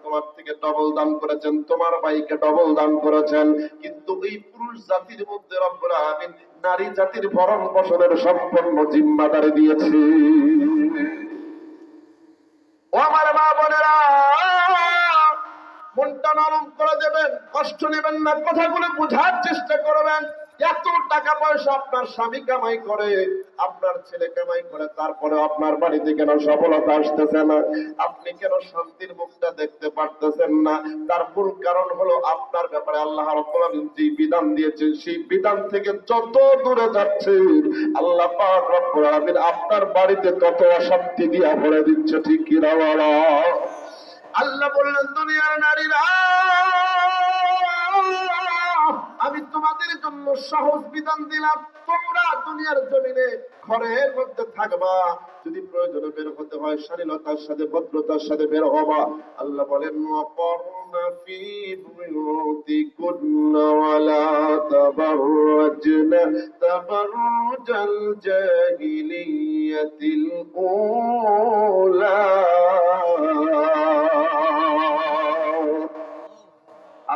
তোমার থেকে ডবল দান করেছেন, তোমার ভাইকে ডবল দান করেছেন, কিন্তু এই পুরুষ জাতির মধ্যে রব্বুল আলামিন নারী জাতির ভরণ পোষণের সম্পূর্ণ জিম্মাদারি দিয়েছে। ও আমার মা বোনেরা, মনটা নরম করে দেবেন, কষ্ট নেবেন না, কথাগুলো বোঝার চেষ্টা করবেন। এত টাকা পয়সা আপনার স্বামী কামাই করে, আপনার ছেলে কামাই করে, তারপরে আপনার বাড়িতে কেন সফলতা আসতেছে না? আপনি কেন শান্তির মুখটা দেখতে পারতেছেন না? তার মূল কারণ হলো আপনার ব্যাপারে আল্লাহ রাব্বুল আলামিন যে বিধান দিয়েছেন সেই বিধান থেকে যত দূরে যাচ্ছেন, আল্লাহ পাক রব্বুল আলামিন আপনার বাড়িতে তত অশান্তি দিয়া ভরে দিচ্ছে, ঠিক কি না বলো? আল্লাহ বললেন, দুনিয়ার নারীরা, আমি তোমাদের জন্য সহজ বিধান দিলাম, তোমরা দুনিয়ার জমিনে ঘরের মধ্যে থাকবা, যদি প্রয়োজনে বের হতে হয় শালীনতার সাথে ভদ্রতার সাথে বের হবা। আল্লাহ বলেন, ওয়াকরনা ফি বুয়ুতিকুন্না ওয়ালা তাবাররাজনা তাবাররুজাল জাহিলিয়াতিল উলা।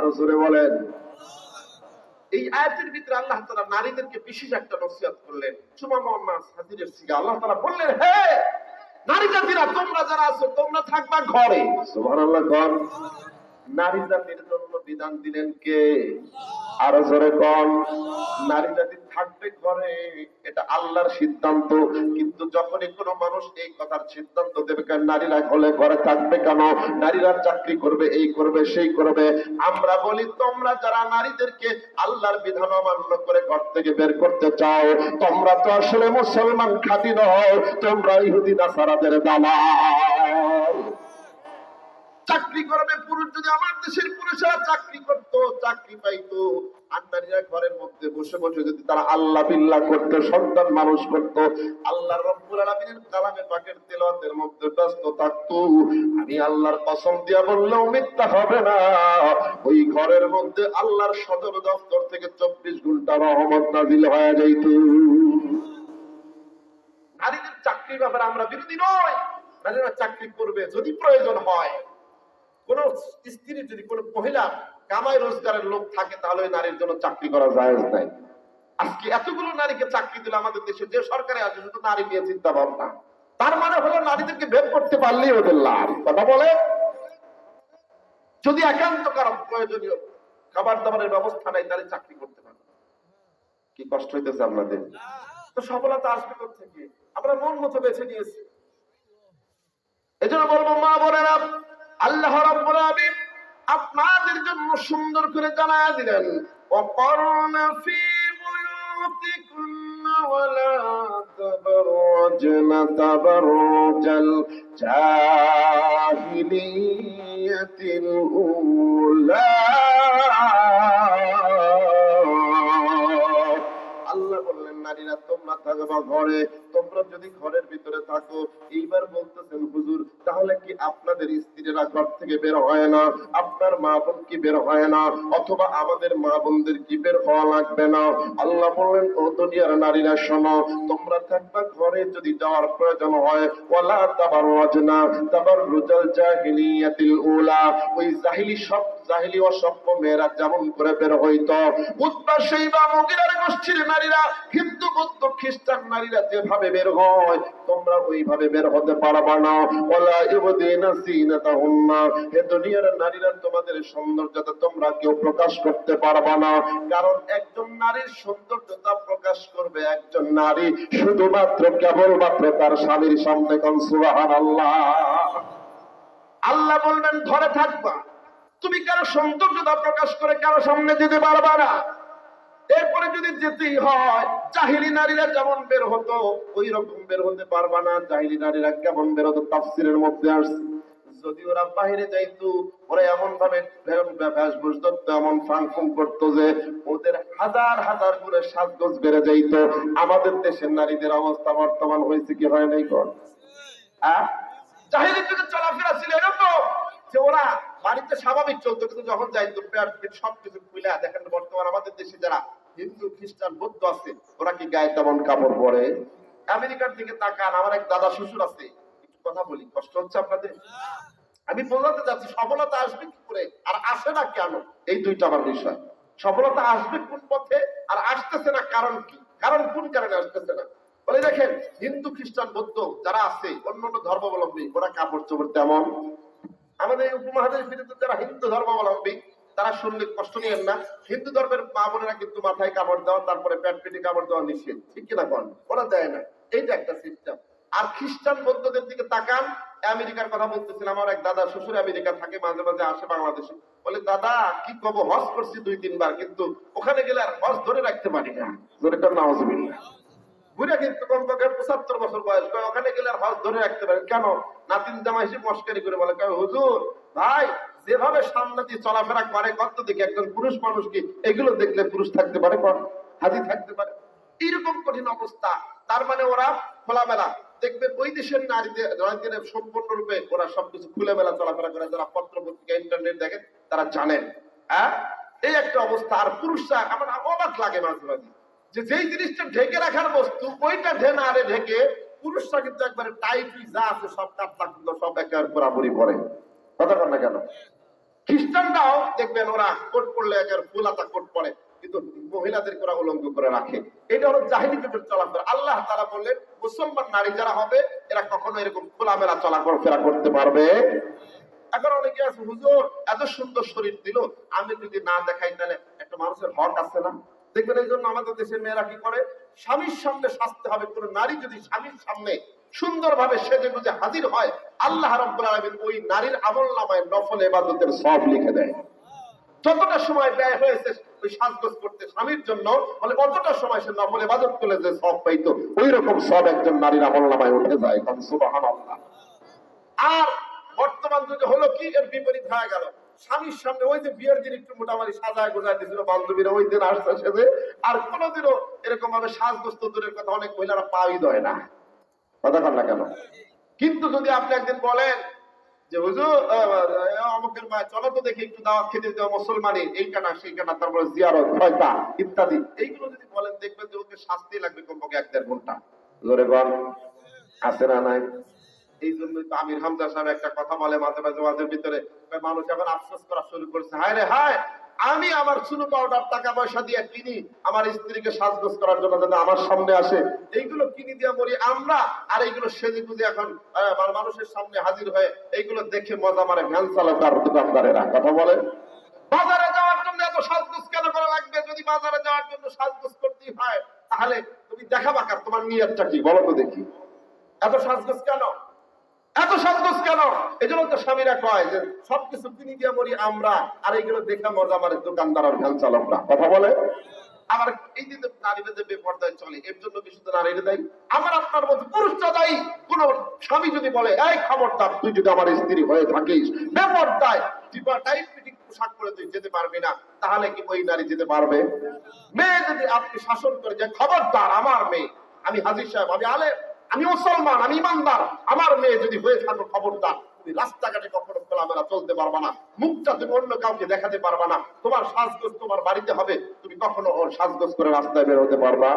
আরো জোরে বলেন। এই আয়াতের ভিতরে আল্লাহ তাআলা নারীদেরকে বিশেষ একটা নসিহত করলেন। সুমামা নাস হাজিরের সিগা আল্লাহ তাআলা বললেন, হে নারী জাতিরা, তোমরা যারা আছো তোমরা থাকবা ঘরে। সুবহানাল্লাহ কর। নারী জাতির জন্য বিধান দিলেন কে? আরো জোরে কর। নারী জাতি থাকবে ঘরে, এটা আল্লাহর সিদ্ধান্ত। কিন্তু যখনই কোনো মানুষ এই কথার সিদ্ধান্ত দেবে, কেন নারীরা হলে ঘরে থাকবে কেন, নারীরা চাকরি করবে, এই করবে সেই করবে, আমরা বলি তোমরা যারা নারীদেরকে আল্লাহর বিধান অমান্য করে ঘর থেকে বের করতে চাও, তোমরা তো আসলে মুসলমান খাঁটি নও, তোমরা ইহুদি নাসারাদের দালাল। চাকরি করবে পুরুষ, যদি আমার দেশের পুরুষেরা চাকরি করতো, চাকরি পাইতো, আর নারীরা ঘরের মধ্যে বসে বসে যদি তারা আল্লাহ বিল্লাহ করতো, সন্তান মানুষ করতো, আল্লাহ রব্বুল আলামিনের কালামে পাকের তেলাওয়াতের মধ্যে ব্যস্ত থাকতো, আমি আল্লাহর কসম দিয়া বললেও মিথ্যা হবে না, ওই ঘরের মধ্যে আল্লাহর সদর দপ্তর থেকে 24 ঘন্টা রহমত নাজিল হয়ে যাইত। নারীদের চাকরির ব্যাপারে আমরা বিরোধী নই, নারীরা চাকরি করবে যদি প্রয়োজন হয়। কোন স্ত্রী যদি কোন মহিলা কামাই রোজগারের লোক থাকে, তাহলে ওই নারীর জন্য চাকরি করা জায়েজ নাই। আজকে এতগুলো নারীকে চাকরি দিল আমাদের দেশে, যে সরকারে আছে শুধু নারী নিয়ে চিন্তা ভাবনা, তার মানে হলো নারীদেরকে বের করতে পারলেই ওদের লাভ। কথা বলে, যদি একান্ত কারণ প্রয়োজনীয় খাবার দাবারের ব্যবস্থা নাই, তাহলে চাকরি করতে পারবে। কি কষ্ট হইতেছে আপনাদের? তো সফলতা আসবে কোথেকে? আমরা মন মতো বেছে নিয়েছি। এজন্য বলবো, মা বোনেরা, আল্লাহ রাব্বুল আলামিন আপনাদের জন্য সুন্দর করে জানায়া দিলেন, ওয়াকরনা ফি বুয়ুতিকুন্না ওয়ালা তাবাররাজনা তাবাররুজাল জাহিলিয়াতিল উলা। আল্লাহ বললেন, নারীরা তোমরা থাকবা ঘরে। তোমরা যদি ঘরের ভিতরে থাকো, এইবার বলতেছেন হুজুর, তাহলে কি আপনাদের স্ত্রীরা ঘর থেকে বের হয় না? আপনার মা বোন কি বের হয় না? অথবা আমাদের মা বোনদের কি বের হওয়া লাগবে না? আল্লাহ বললেন, ও দুনিয়ার নারীরা শোনো, তোমরা থাকবা ঘরে, যদি যাওয়ার প্রয়োজন হয় ওয়ালা তাবাররাজনা তাবাররুজাল জাহিলিয়াতিল উলা, ওই জাহিলি সব জাহিলি অসভ্য মেয়েরা যেমন করে বের হইতো, উতবা শাইবা মুগিরার গোষ্ঠীর নারীরা, হিন্দু বৌদ্ধ খ্রিস্টান নারীরা যেভাবে বের হয়, তোমরা ওইভাবে বের হতে পারবা না। ওয়ালা ইবদিনা সিনাতাহুন্না, হে দুনিয়ার নারীরা, তোমাদের সৌন্দর্যতা তোমরা কেউ প্রকাশ করতে পারবা না। কারণ একজন নারীর সৌন্দর্যতা প্রকাশ করবে একজন নারী শুধুমাত্র কেবলমাত্র তার স্বামীর সামনে। কোন সুবহানাল্লাহ। আল্লাহ বলবেন, ঘরে থাকবা, তুমি কারো সৌন্দর্যতা প্রকাশ করে কারো সামনে যেতে পারবা না। এরপরে যদি যেতেই হয়, জাহিলি নারীরা যেমন বের হতো ওই রকম বের হতে পারবা না। জাহিলি নারীরা কেমন বের হতো তাফসীরের মধ্যে আসছে, যদি ওরা বাইরে যাইতো, ওরা এমন ভাবে বেশভূষ ধরতো, এমন ফাংফুং করতো যে ওদের হাজার হাজার গুণে সাজগোজ বেড়ে যাইতো। আমাদের দেশের নারীদের অবস্থা বর্তমান হয়েছে কি হয় নাই? কর জাহিলি যুগে চলাফেরা ছিল এরকম যে ওরা বাড়িতে স্বাভাবিক চলতো, কিন্তু যখন যাইতো প্যান্ট ফিট সবকিছু খুলে। দেখেন বর্তমান আমাদের দেশে যারা হিন্দু খ্রিস্টান বৌদ্ধ আছে, ওরা কি গায়ে তেমন কাপড় পরে? আমেরিকার দিকে তাকান, আমার এক দাদা শ্বশুর আছে, একটু কথা বলি, কষ্ট হচ্ছে আপনাদের? আমি বোঝাতে যাচ্ছি সফলতা আসবে কি করে আর আসে না কেন, এই দুইটা আমার বিষয়। সফলতা আসবে কোন পথে আর আসতেছে না কারণ কি, কারণ কোন কারণে আসতেছে না? বলে দেখেন, হিন্দু খ্রিস্টান বৌদ্ধ যারা আছে, অন্যান্য ধর্মাবলম্বী, ওরা কাপড় চোপড় তেমন। আমাদের এই উপমহাদেশের ভিতরে যারা হিন্দু ধর্মাবলম্বী, তারা শুনলে কষ্ট নিয়েন না, হিন্দু ধর্মের মা বোনেরা কিন্তু মাথায় কাপড় দেওয়া, তারপরে প্যান্ট পেটে কাপড় দেওয়া নিষেধ, ঠিক কিনা বল? ওরা দেয় না, এইটা একটা সিস্টেম। আর খ্রিস্টান বৌদ্ধদের দিকে তাকান, আমেরিকার কথা বলতেছিলাম, আমার এক দাদা শ্বশুর আমেরিকা থাকে, মাঝে মাঝে আসে বাংলাদেশে। বলে, দাদা কি কব, হজ করছি 2-3 বার, কিন্তু ওখানে গেলে আর হজ ধরে রাখতে পারি না। ধরে কর নাউজুবিল্লাহ। ঘুরে কিন্তু কমপক্ষে 75 বছর বয়স, ওখানে গেলে আর হজ ধরে রাখতে পারেন কেন? নাতিন জামাই এসে মস্কারি করে বলে, হুজুর ভাই, যেভাবে সামনে দিয়ে চলাফেরা করে কত দেখি, একজন পুরুষ মানুষ কি এগুলো দেখলে পুরুষ থাকতে পারে? হাজি থাকতে পারে? এইরকম কঠিন অবস্থা। তার মানে ওরা খোলামেলা, দেখবেন ওই দেশের নারীদের সম্পূর্ণরূপে ওরা সবকিছু খুলেমেলা চলাফেরা করে। যারা পত্র পত্রিকা ইন্টারনেট দেখেন তারা জানেন। হ্যাঁ, এই একটা অবস্থা। আর পুরুষরা আমার অবাক লাগে মাঝে মাঝে, যে যেই জিনিসটা ঢেকে রাখার বস্তু ওইটা ঢেনারে ঢেকে, পুরুষরা কিন্তু একবারে টাইট যা আছে সব কাপড় কিন্তু সব একেবারে পুরাপুরি পরে। কথা বল না কেন? খ্রিস্টানরাও দেখবেন ওরা কোট পরলে একের ফুলাতা কোট পরে, কিন্তু মহিলাদের ওরা উলঙ্গ করে রাখে। এটা হলো জাহিলি যুগের চলাফেরা। আল্লাহ তাআলা বললেন মুসলমান নারী যারা হবে এরা কখনো এরকম খোলামেলা চলাফেরা করতে পারবে। এখন অনেকে আছে, হুজুর এত সুন্দর শরীর দিল, আমি যদি না দেখাই তাহলে একটা মানুষের হক আছে না? দেখবেন এই জন্য আমাদের দেশের মেয়েরা কি করে, স্বামীর সামনে সাজতে হবে। কোন নারী যদি স্বামীর সামনে সুন্দরভাবে সেজে গুজে হাজির হয়, আল্লাহ রাব্বুল আলামিন ওই নারীর আমলনামায় নফল ইবাদতের সওয়াব লিখে দেয়। যতটা সময় ব্যয় হয়েছে ওই সাজগোজ করতে স্বামীর জন্য, বলে কতটা সময় সে নফল ইবাদত করলে যে সওয়াব পাইতো, ওই রকম সওয়াব একজন নারীর আমলনামায় উঠে যায়। সুবহানাল্লাহ। আর বর্তমান যুগে হলো কি, এর বিপরীত হয়ে গেল। স্বামীর সামনে ওই যে বিয়ের দিন একটু মোটামুটি সাজায় গোজায় দিয়েছিল বান্ধবীরা, ওই দিন আসতে সেজে আর কোনোদিনও এরকম ভাবে সাজগোজ তো দূরের কথা, অনেক মহিলারা পাই দেয় না। কথা কন না কেন? কিন্তু যদি আপনি একদিন বলেন যে হুজুর অমুকের মা চলো তো দেখি একটু দাওয়াত খেতে দেওয়া মুসলমানি, এইটা না সেইটা না, তারপরে জিয়ারত ফয়তা ইত্যাদি, এইগুলো যদি বলেন দেখবেন যে ওকে শাস্তি লাগবে কমপক্ষে 1-1.5 ঘন্টা। জোরে বল, আছে না নাই? এই জন্যই তো আমির হামজা সাহেব একটা কথা বলে মাঝে মাঝে ওয়াজের ভিতরে, মানুষ এখন আফসোস করা শুরু করছে, হায় রে হায়, আমি আমার চুনো পাউডার টাকা পয়সা দিয়ে কিনি আমার স্ত্রীকে সাজগোজ করার জন্য, যাতে আমার সামনে আসে, এইগুলো কিনে দিয়ে মরি আমরা, আর এইগুলো সেজে গুজে এখন মানুষের সামনে হাজির হয়ে এইগুলো দেখে মজা মারে ভ্যান চালক আর দোকানদারেরা। কথা বলে বাজারে যাওয়ার জন্য এত সাজগোজ কেন করা লাগবে? যদি বাজারে যাওয়ার জন্য সাজগোজ করতেই হয়, তাহলে তুমি দেখাবা কার তোমার নিয়তটা কি, বলো তো দেখি। এত সাজগোজ কেন, এত সাজগোজ কেন? এই জন্য তো স্বামীরা কয় যে সবকিছু কিনে দিয়ে মরি আমরা, আর এইগুলো দেখে মজা মারে দোকানদার আর ভ্যান চালকরা। কথা বলে। আবার এই যে নারীরা যে বেপরদায় চলে, এর জন্য কি শুধু নারীরা দায়ী? আমার আপনার মধ্যে পুরুষরা দায়ী। কোন স্বামী যদি বলে এই খবরদার, তুই যদি আমার স্ত্রী হয়ে থাকিস বেপরদায় টাইট ফিটিং পোশাক পরে তুই যেতে পারবি না, তাহলে কি ওই নারী যেতে পারবে? মেয়ে যদি আপনি শাসন করে যে খবরদার আমার মেয়ে, আমি হাজির সাহেব, আমি আলেম, আমি মুসলমান, আমি ইমানদার, আমার মেয়ে যদি হয়ে থাকো খবরদার, তুমি রাস্তাঘাটে কখনো খোলামেলা চলতে পারবা না, মুখটা তুমি অন্য কাউকে দেখাতে পারবা না, তোমার সাজগোজ তোমার বাড়িতে হবে, তুমি কখনো ওর সাজগোজ করে রাস্তায় বের হতে পারবা।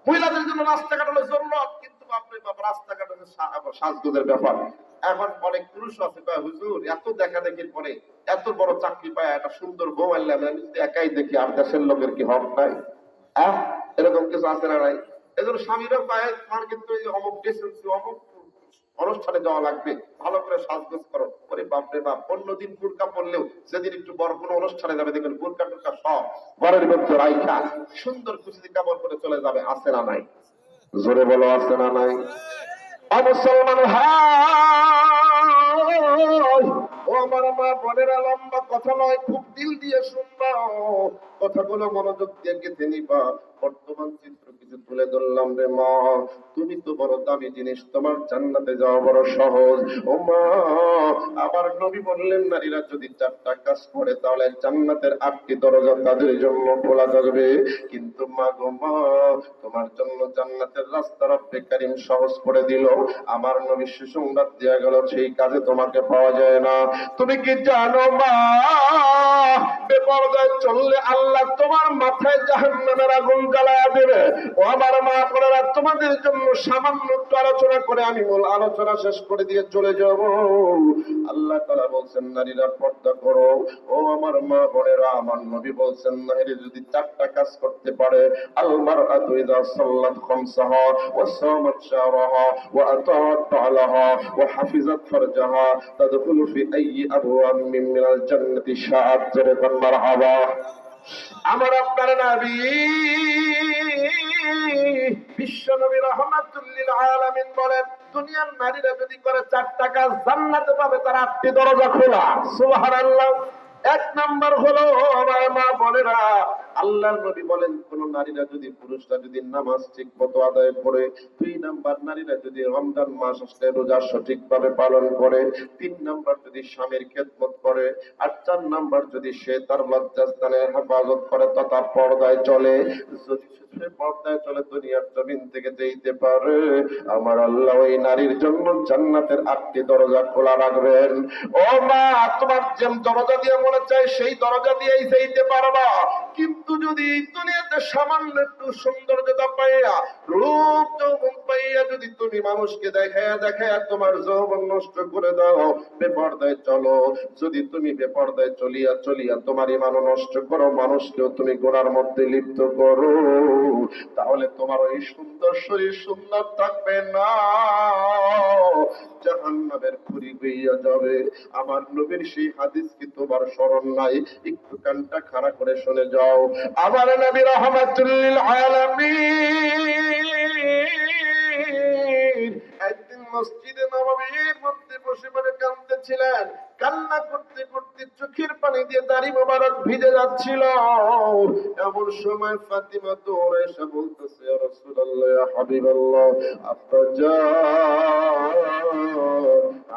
মহিলাদের জন্য রাস্তাঘাট হলো জরুরত, কিন্তু আপনি রাস্তাঘাট হলো সাজগোজের ব্যাপার। এখন অনেক পুরুষ আছে কয় হুজুর এত দেখা দেখির পরে এত বড় চাকরি পায় একটা সুন্দর বউ আনলাম, আমি যদি একাই দেখি আর দেশের লোকের কি হক নাই? এরকম কিছু আছে না নাই? এজন্য স্বামীরা পায় তোমার কিন্তু অমুক ডিসেন্সি অমুক অনুষ্ঠানে যাওয়া লাগবে, ভালো করে সাজগোজ করো। ওরে বাপরে বাপ, অন্যদিন বুরকা পরলেও যেদিন একটু বড় কোনো অনুষ্ঠানে যাবে দেখবেন বুরকা টুরকা সব ঘরের মধ্যে রাইখা সুন্দর কুচি কাপড় পরে চলে যাবে। আছে না নাই? জোরে বলো, আছে না নাই? মুসলমান ও আমার মা বোনেরা, লম্বা কথা নয়, খুব দিল দিয়ে শুনবা, কথাগুলো মনোযোগ দিয়ে গেঁথে নিবা। বর্তমান চিত্র কিছু তুলে ধরলাম রে মা, তুমি তো বড় দামি জিনিস, তোমার জান্নাতে যাওয়া বড় সহজ। ও মা, আমার নবী বললেন নারীরা যদি 4টা কাজ করে তাহলে জান্নাতের 8টি দরজা তাদের জন্য খোলা থাকবে। কিন্তু মা গো মা, তোমার জন্য জান্নাতের রাস্তা রব্বে কারীম সহজ করে দিল। আমার নবী সুসংবাদ দেয়া গেল সেই কাজে তোমাকে পাওয়া যায় না। তুমি কি জানো মা, বেপরদায় চললে আল্লাহ তোমার মাথায় জাহান্নামের আগুন জ্বালায়া দেবে। ও আমার মা বোনেরা, তোমাদের জন্য সামান্য একটু আলোচনা করে আমি মূল আলোচনা শেষ করে দিয়ে চলে যাব। আল্লাহ তাআলা বলছেন নারীরা পর্দা করো। ও আমার মা বোনেরা, আমার নবী বলছেন নারী যদি 4টা কাজ করতে পারে, আল মারআতু ইযা সাল্লাত খামসাহা ওয়া সামাত শাহরাহা ওয়া আতাআত তাআলাহা ওয়া হাফিজাত ফারজাহা তাদখুলু ফি আইয়ি আবওয়াবিন মিনাল জান্নাতি শাআত। মারহাবা। আমার আপনার নবী বিশ্ব নবী রাহমাতুল লিল আলামিন বলেন দুনিয়ার নারীরা যদি করে 4টা কাজ জান্নাতে পাবে তার 8টি দরজা খোলা। সুবহানাল্লাহ। 1 নাম্বার হলো আমার মা বোনেরা, আল্লাহর নবী বলেন কোন নারীরা যদি পুরুষরা যদি নামাজ ঠিক মতো আদায় করে, 2 নাম্বার নারীরা যদি রমজান মাস আসলে রোজা সঠিকভাবে পালন করে, 3 নাম্বার যদি স্বামীর খেদমত করে, আর 4 নাম্বার যদি সে তার লজ্জাস্থানের হেফাজত করে তথা পর্দায় চলে, যদি সে পর্দায় চলে দুনিয়ার জমিন থেকে যেতে পারে, আমার আল্লাহ ওই নারীর জন্য জান্নাতের 8টি দরজা খোলা রাখবেন। ও মা, তোমার যে দরজা দিয়ে মনে চায় সেই দরজা দিয়েই যেতে পারবা, কিন্তু যদি এই দুনিয়াতে সামান্য একটু সৌন্দর্যতা পাইয়া, রূপ যৌবন পাইয়া যদি তুমি মানুষকে দেখায়া দেখায়া তোমার যৌবন নষ্ট করে দাও, বেপরদায় চলো, যদি তুমি বেপরদায় চলিয়া চলিয়া তোমার ইমানও নষ্ট করো, মানুষকেও তুমি গোনার মধ্যে লিপ্ত করো, তাহলে তোমার ওই সুন্দর শরীর সুন্দর থাকবে না, জাহান্নামের খুরি হইয়া যাবে। আমার নবীর সেই হাদিস কি তোমার স্মরণ নাই? একটু কানটা খাড়া করে শুনে যাও। আমার নবী রাহমাতুল লিল আলামিন একদিন মসজিদে নববীর মধ্যে বসে বসে কাঁদতেছিলেন। কান্না করতে করতে চোখের পানি দিয়ে দাড়ি মোবারক ভিজে যাচ্ছিল। এমন সময় ফাতিমা দৌড়ে এসে বলতেছে, ইয়া রাসূলুল্লাহ, ইয়া হাবিবাল্লাহ,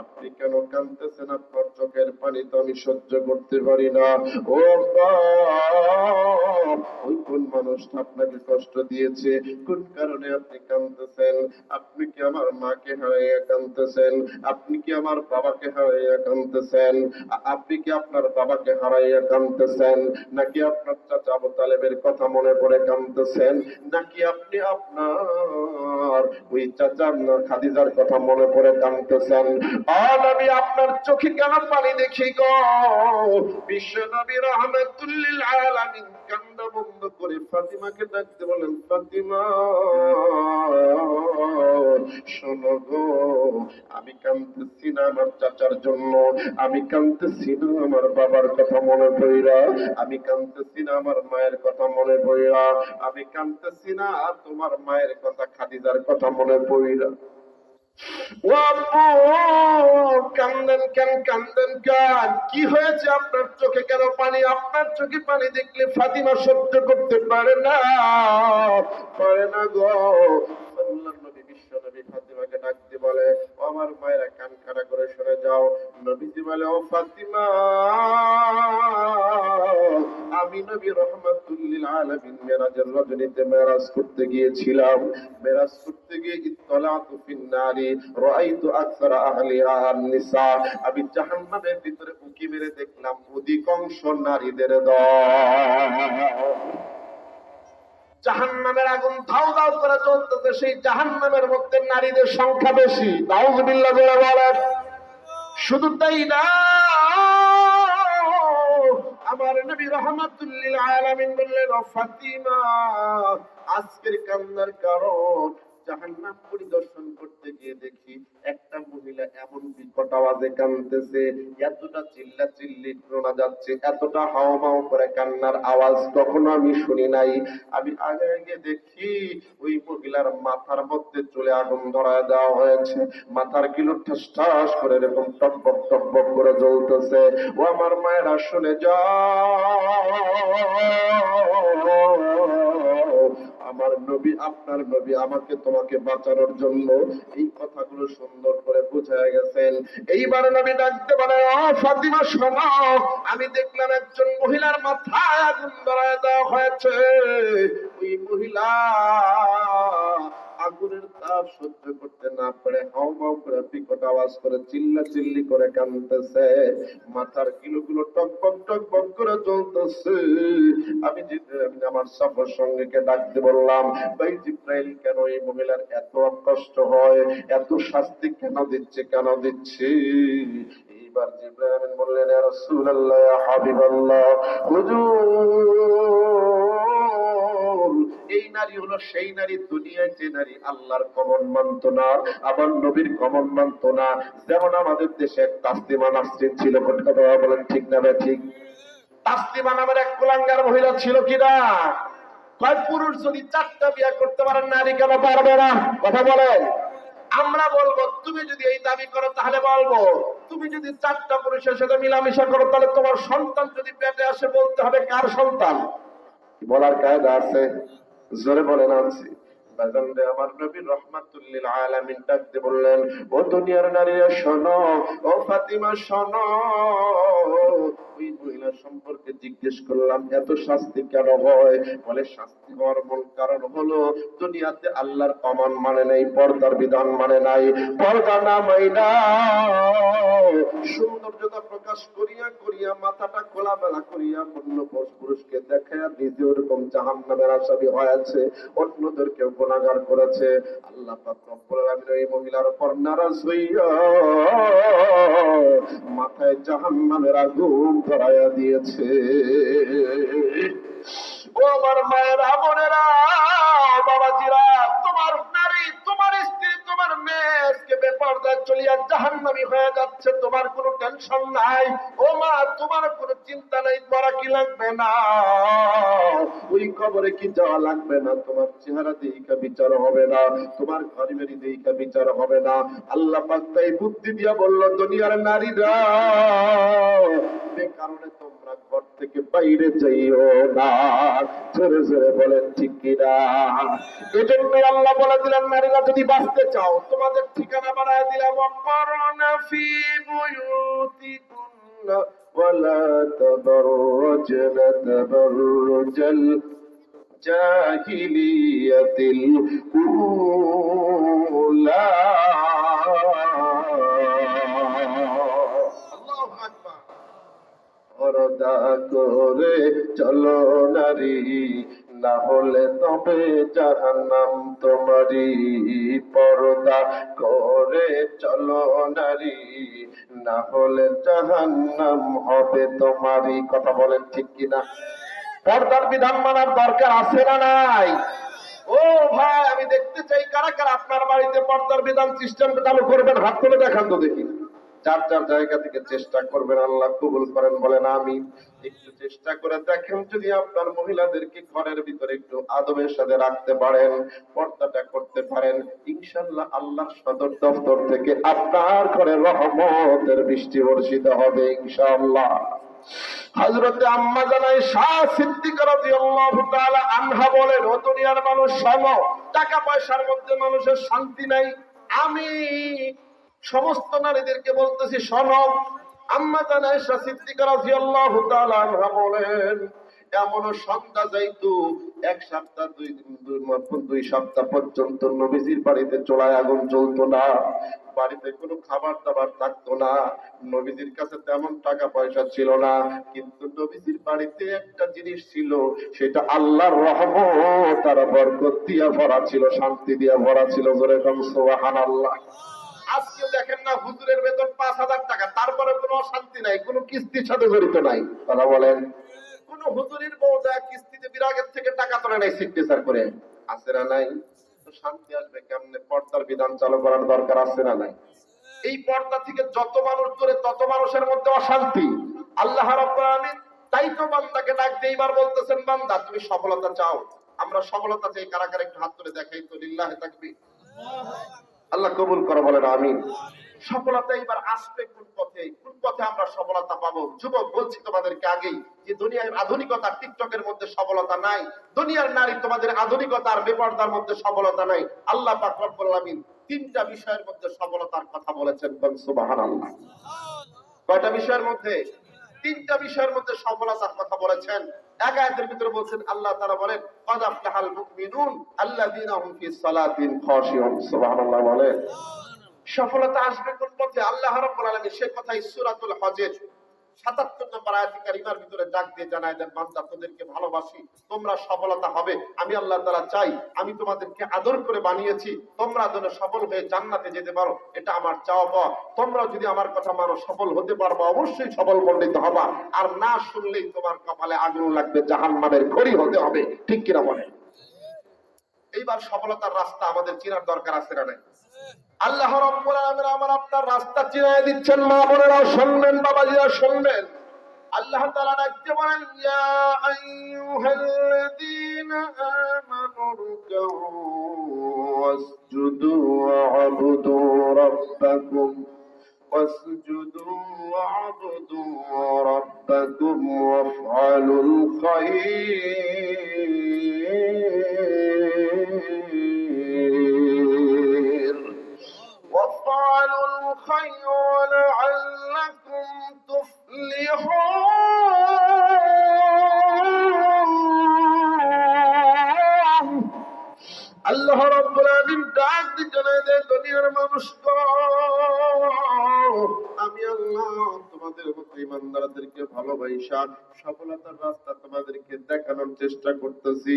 আপনি কেন কাঁদতেছেন? আপনার চোখের পানি তো আমি সহ্য করতে পারি না। ও আব্বা, ওই কোন মানুষটা আপনাকে কষ্ট দিয়েছে? কোন কারণে আপনি কাঁদতেছেন? আপনি কি আমার মাকে হারাইয়া কাঁদতেছেন? আপনি কি আমার বাবাকে হারাইয়া কাঁদতেছেন? আপনি কি আপনার বাবাকে হারাইয়া কাঁদতেছেন? নাকি আপনার চাচা আবু তালেবের কথা মনে পড়ে কাঁদতেছেন? নাকি আপনি আপনার ওই চাচা খাদিজার কথা মনে পড়ে কাঁদতেছেন? নবী, আপনার চোখে কেন পানি দেখি গো? বিশ্ব নবী রাহমাতুল লিল আলামিন কান্না বন্ধ করে ফাতিমাকে ডাকতে বলেন, ফাতিমা শোনো গো, আমি কাঁদতেছি না আমার চাচার জন্য, আমি কাঁদতেছি না আমার বাবার কথা মনে পড়া, আমি কাঁদতেছি না আমার মায়ের কথা মনে পড়া, আমি কাঁদতেছি না তোমার মায়ের কথা খাদিজার কথা মনে পড়া। ও আব্বু, কান্দেন কেন? কান্দেন কেন? কি হয়েছে আপনার চোখে কেন পানি? আপনার চোখে পানি দেখলে ফাতিমা সহ্য করতে পারে না, পারে না গো। আল্লাহর নবী বিশ্ব নবী ফাতিমাকে ডাক দিয়ে বলে, ও আমার মায়েরা, কান খাড়া করে শুনে যাও। নবীজি বলে, ও ফাতিমা, আমি নবী রাহমাতুল লিল আলামিন মেরাজের রজনীতে মেরাজ করতে গিয়েছিলাম। মেরাজ করতে গিয়ে ইত্তলাতু ফিন নারি রাআইতু আকসারা আহলিহা আন-নিসা, আমি জাহান্নামের ভিতরে উকি মেরে দেখলাম অধিকাংশ নারীদের দল। জাহান্নামের আগুন ধাউ ধাউ করে জ্বলতেছে, সেই জাহান্নামের মধ্যে নারীদের সংখ্যা বেশি। নাউযুবিল্লাহ বলে বলেন। শুধু তাই না, আমার নবী রাহমাতুল লিল আলামিন বললেন, ও ফাতিমা, আজকের কান্নার কারণ জাহান্নাম পরিদর্শন করতে গিয়ে দেখি একটা মহিলা এমন বিকট আওয়াজে কাঁদতেছে, এতটা চিল্লা চিল্লি শোনা যাচ্ছে, এতটা হাওমাও করে কান্নার আওয়াজ কখনো আমি শুনি নাই। আমি আগে আগে দেখি ওই মহিলার মাথার মধ্যে চুলে আগুন ধরায় দেওয়া হয়েছে, মাথার কিলো ঠাস ঠাস করে এরকম টকবক টকবক করে জ্বলতেছে। ও আমার মায়েরা শুনে যাও, আমার নবী, আপনার নবী আমাকে তোমাকে বাঁচানোর জন্য এই কথাগুলো সুন্দর করে বুঝায় গেছেন। এইবার নবী ডাকতে বলে, ও ফাতিমা শোনো, আমি দেখলাম একজন মহিলার মাথায় আগুন ধরায় দেওয়া হয়েছে। ওই মহিলা আগুনের তাপ সহ্য করতে না পারে হাউমাউ করে বিকট আওয়াজ করে চিল্লা চিল্লি করে কাঁদতেছে, মাথার কিলোগুলো টকবক টকবক করে জ্বলতেছে। আমি আমার সফর সঙ্গীকে ডাকতে বললাম, ভাই জিব্রাইল, কেন এই মহিলার এত কষ্ট হয়, এত শাস্তি কেন দিচ্ছে, কেন দিচ্ছে? এইবার জিব্রাইল বললেন, ইয়া রাসূলুল্লাহ, ইয়া হাবিবাল্লাহ, হুজুর, এই নারী হলো সেই নারী, দুনিয়ায় যে নারী আল্লাহর কমন মানত না, আবার নবীর কমন মানত না। যেমন আমাদের দেশে এক তাসলিমা নাসরিন ছিল, কথা বলেন ঠিক না ভাই? ঠিক। তাসলিমা নামের এক কুলাঙ্গার মহিলা ছিল কিনা? কয় পুরুষ যদি 4টা বিয়ে করতে পারেন, নারী কেন পারবে না? কথা বলেন। আমরা বলবো, তুমি যদি এই দাবি করো তাহলে বলবো, তুমি যদি 4টা পুরুষের সাথে মিলামিশা করো তাহলে তোমার সন্তান যদি পেটে আসে বলতে হবে কার সন্তান? বলার কায়দা আছে? জোরে বলেন আছে। আমার নবী রাহমাতুল লিল আলামিন ডাকতে বললেন, ও দুনিয়ার নারীরা শোনো, ও ফাতিমা শোনো, ওই মহিলা সম্পর্কে জিজ্ঞেস করলাম এত শাস্তি কেন হয়? বলে শাস্তি হওয়ার মূল কারণ হলো দুনিয়াতে আল্লাহর কমান মানে নাই, পর্দার বিধান মানে নাই। পর্দা না মাইনা সৌন্দর্যতা প্রকাশ করিয়া করিয়া মাথাটা খোলামেলা করিয়া অন্য পুরুষকে দেখায় নিজে ওরকম জাহান্নামের আসামি হয়েছে, অন্যদেরকেও গুনাহগার করেছে। আল্লাহ পাক রব্বুল আলামিন এই মহিলার উপর নারাজ হইয়া মাথায় জাহান্নামের আগুন ধরাইয়া দিয়েছে। ও আমার মায়েরা, বোনেরা, বাবাজিরা, তোমার নারী, তোমার স্ত্রী, তোমার মেয়ে আজকে বেপরদায় চলিয়া জাহান্নামী হয়ে যাচ্ছে, তোমার কোনো টেনশন নাই। ও মা, তোমার কোনো চিন্তা নাই, করা কি লাগবে না, ওই কবরে কি যাওয়া লাগবে না, তোমার চেহারা দেখা বিচার হবে না, তোমার ঘর বাড়ি দেখা বিচার হবে না। আল্লাহ পাক তাই বুদ্ধি দিয়া বলল, দুনিয়ার নারীরা, যে কারণে তোমরা ঘর থেকে বাইরে যাইও না। জোরে জোরে বলেন ঠিক কিনা? এজন্যই আল্লাহ বলে দিলেন, নারীরা যদি বাঁচতে চাও, তোমাদের ঠিকানা বানায় দিলাম, করোনা ফি বুয়ুতিকুন্না ওয়ালা তাবাররাজনা তাবাররুজাল জাহিলিয়াতিল উলা। আল্লাহু আকবার। পর্দা করে চলো নারী, না হলে তবে জাহান্নাম তোমারই। পর্দা করে চলো নারী, না হলে জাহান্নাম হবে তোমারই। কথা বলেন ঠিক কিনা? পর্দার বিধান মানার দরকার আছে না নাই? ও ভাই, আমি দেখতে চাই কারা কারা আপনার বাড়িতে পর্দার বিধান সিস্টেম চালু করবেন, হাত তুলে দেখান তো দেখি। যার যার জায়গা থেকে চেষ্টা করবেন, আল্লাহ কবুল করেন, বলেন আমিন। একটু চেষ্টা করে দেখেন, যদি আপনার মহিলাদেরকে ঘরের ভিতরে একটু আদবের সাথে রাখতে পারেন, পর্দাটা করতে পারেন, ইনশাআল্লাহ আল্লাহর সদর দপ্তর থেকে আপনার ঘরে রহমতের বৃষ্টি বর্ষিত হবে ইনশাআল্লাহ। হযরতে আম্মা জানা আয়েশা সিদ্দিকা রাদিয়াল্লাহু তাআলা আনহা বলেন, ও দুনিয়ার মানুষ শোনো, টাকা পয়সার মধ্যে মানুষের শান্তি নাই। আমি সমস্ত নারীদেরকে বলতেছি শোনো। আম্মা জানা আয়েশা সিদ্দিকা রাদিয়াল্লাহু তাআলা আনহা বলেন, এমন সন্ধ্যা যাইতো, এক সপ্তাহ 2 সপ্তাহ পর্যন্ত নবীজির বাড়িতে চুলায় আগুন জ্বলতো না, বাড়িতে কোনো খাবার দাবার থাকতো না, নবীজির কাছে তেমন টাকা পয়সা ছিল না, কিন্তু নবীজির বাড়িতে একটা জিনিস ছিল, সেটা আল্লাহর রহমত আর বরকত দিয়া ভরা ছিল, শান্তি দিয়া ভরা ছিল। জোরে বলেন সুবহানাল্লাহ। আজকে দেখেন না, হুজুরের বেতন 5,000 টাকা, তারপরে কোনো অশান্তি নাই, কোনো কিস্তির সাথে জড়িত নাই। কথা বলেন, কোন হুজুরের বউ যায় কিস্তিতে বিরাগের থেকে টাকা তোলে নাই, সিগনেচার করে, আছে না নাই? তো শান্তি আসবে কেমনে? পর্দার বিধান চালু করার দরকার আছে না নাই? এই পর্দা থেকে যত মানুষ দূরে, তত মানুষের মধ্যে অশান্তি। আল্লাহ রাব্বুল আলামিন তাই তো বান্দাকে ডাক দিয়ে এবার বলতেছেন, বান্দা তুমি সফলতা চাও? আমরা সফলতা চাই, কারা কারা একটু হাত তুলে দেখাই তো, লিল্লাহি তাকবীর। আল্লাহ কবুল করে, বলেন আমিন। সফলতা এবার আসবে কোন পথে? কোন পথে আমরা সফলতা পাবো? যুবক, বলছি তোমাদেরকে আগেই যে দুনিয়ার আধুনিকতা, টিকটকের মধ্যে সফলতা নাই। দুনিয়ার নারী তোমাদের আধুনিকতা আর বেপরদার মধ্যে সফলতা নাই। আল্লাহ পাক রব্বুল আলামিন 3টা বিষয়ের মধ্যে সফলতার কথা বলেছেন, সুবহানাল্লাহ। কয়টা বিষয়ের মধ্যে? 3টা বিষয়ের মধ্যে সফলতার কথা বলেছেন। এক আয়াতের ভিতরে বলছেন, আল্লাহ তাআলা বলেন, ক্বাদ আফলাহাল মুমিনুন আল্লাযীনা হুম ফিস সালাতিহিম খাশিউন। সুবহানাল্লাহ বলেন। সফলতা আসবে কোন পথে? আল্লাহ রাব্বুল আলামিন সে কথাই সূরাতুল হজের ৭৭ নম্বর আয়াতে কারিমার ভিতরে ডাক দিয়ে জানায় দেন, বান্দা তোদেরকে ভালোবাসি, তোমরা সফলতা হবে। আমি আল্লাহ তাআলা চাই, আমি তোমাদেরকে আদর করে বানিয়েছি, তোমরা যেন সফল হয়ে জান্নাতে যেতে পারো, এটা আমার চাওয়া পাওয়া। তোমরা যদি আমার কথা মানো, সফল হতে পারবা, অবশ্যই সফল মণ্ডিত হবা। আর না শুনলেই তোমার কপালে আগুন লাগবে, জাহান্নামের খড়ি হতে হবে। ঠিক কিনা বলে? এইবার সফলতার রাস্তা আমাদের চেনার দরকার আছে না নাই? আল্লাহ রাব্বুল আলামিন আমার আপনার রাস্তা চিনায় দিচ্ছেন। মা বোনেরা শুনবেন, বাবাজিরা শুনবেন। আল্লাহ তাআলা ডাকতে বলেন, ইয়া আইয়ুহাল্লাযীনা আমানু রুকউ ওয়াসজুদু ওয়া'বুদু রাব্বাকুম ওয়াসজুদু ওয়া'বুদু রাব্বাকুম ওয়াফআলুল খায়র وافعلوا الخير لعلكم تفلحون আল্লাহ রাব্বুল আলামিন ডাক দিয়ে জানায় দেয়, দুনিয়ার মানুষ গো, আমি আল্লাহ তোমাদের মতো ইমানদারদেরকে ভালোবাসা সফলতার রাস্তা তোমাদেরকে দেখানোর চেষ্টা করতেছি।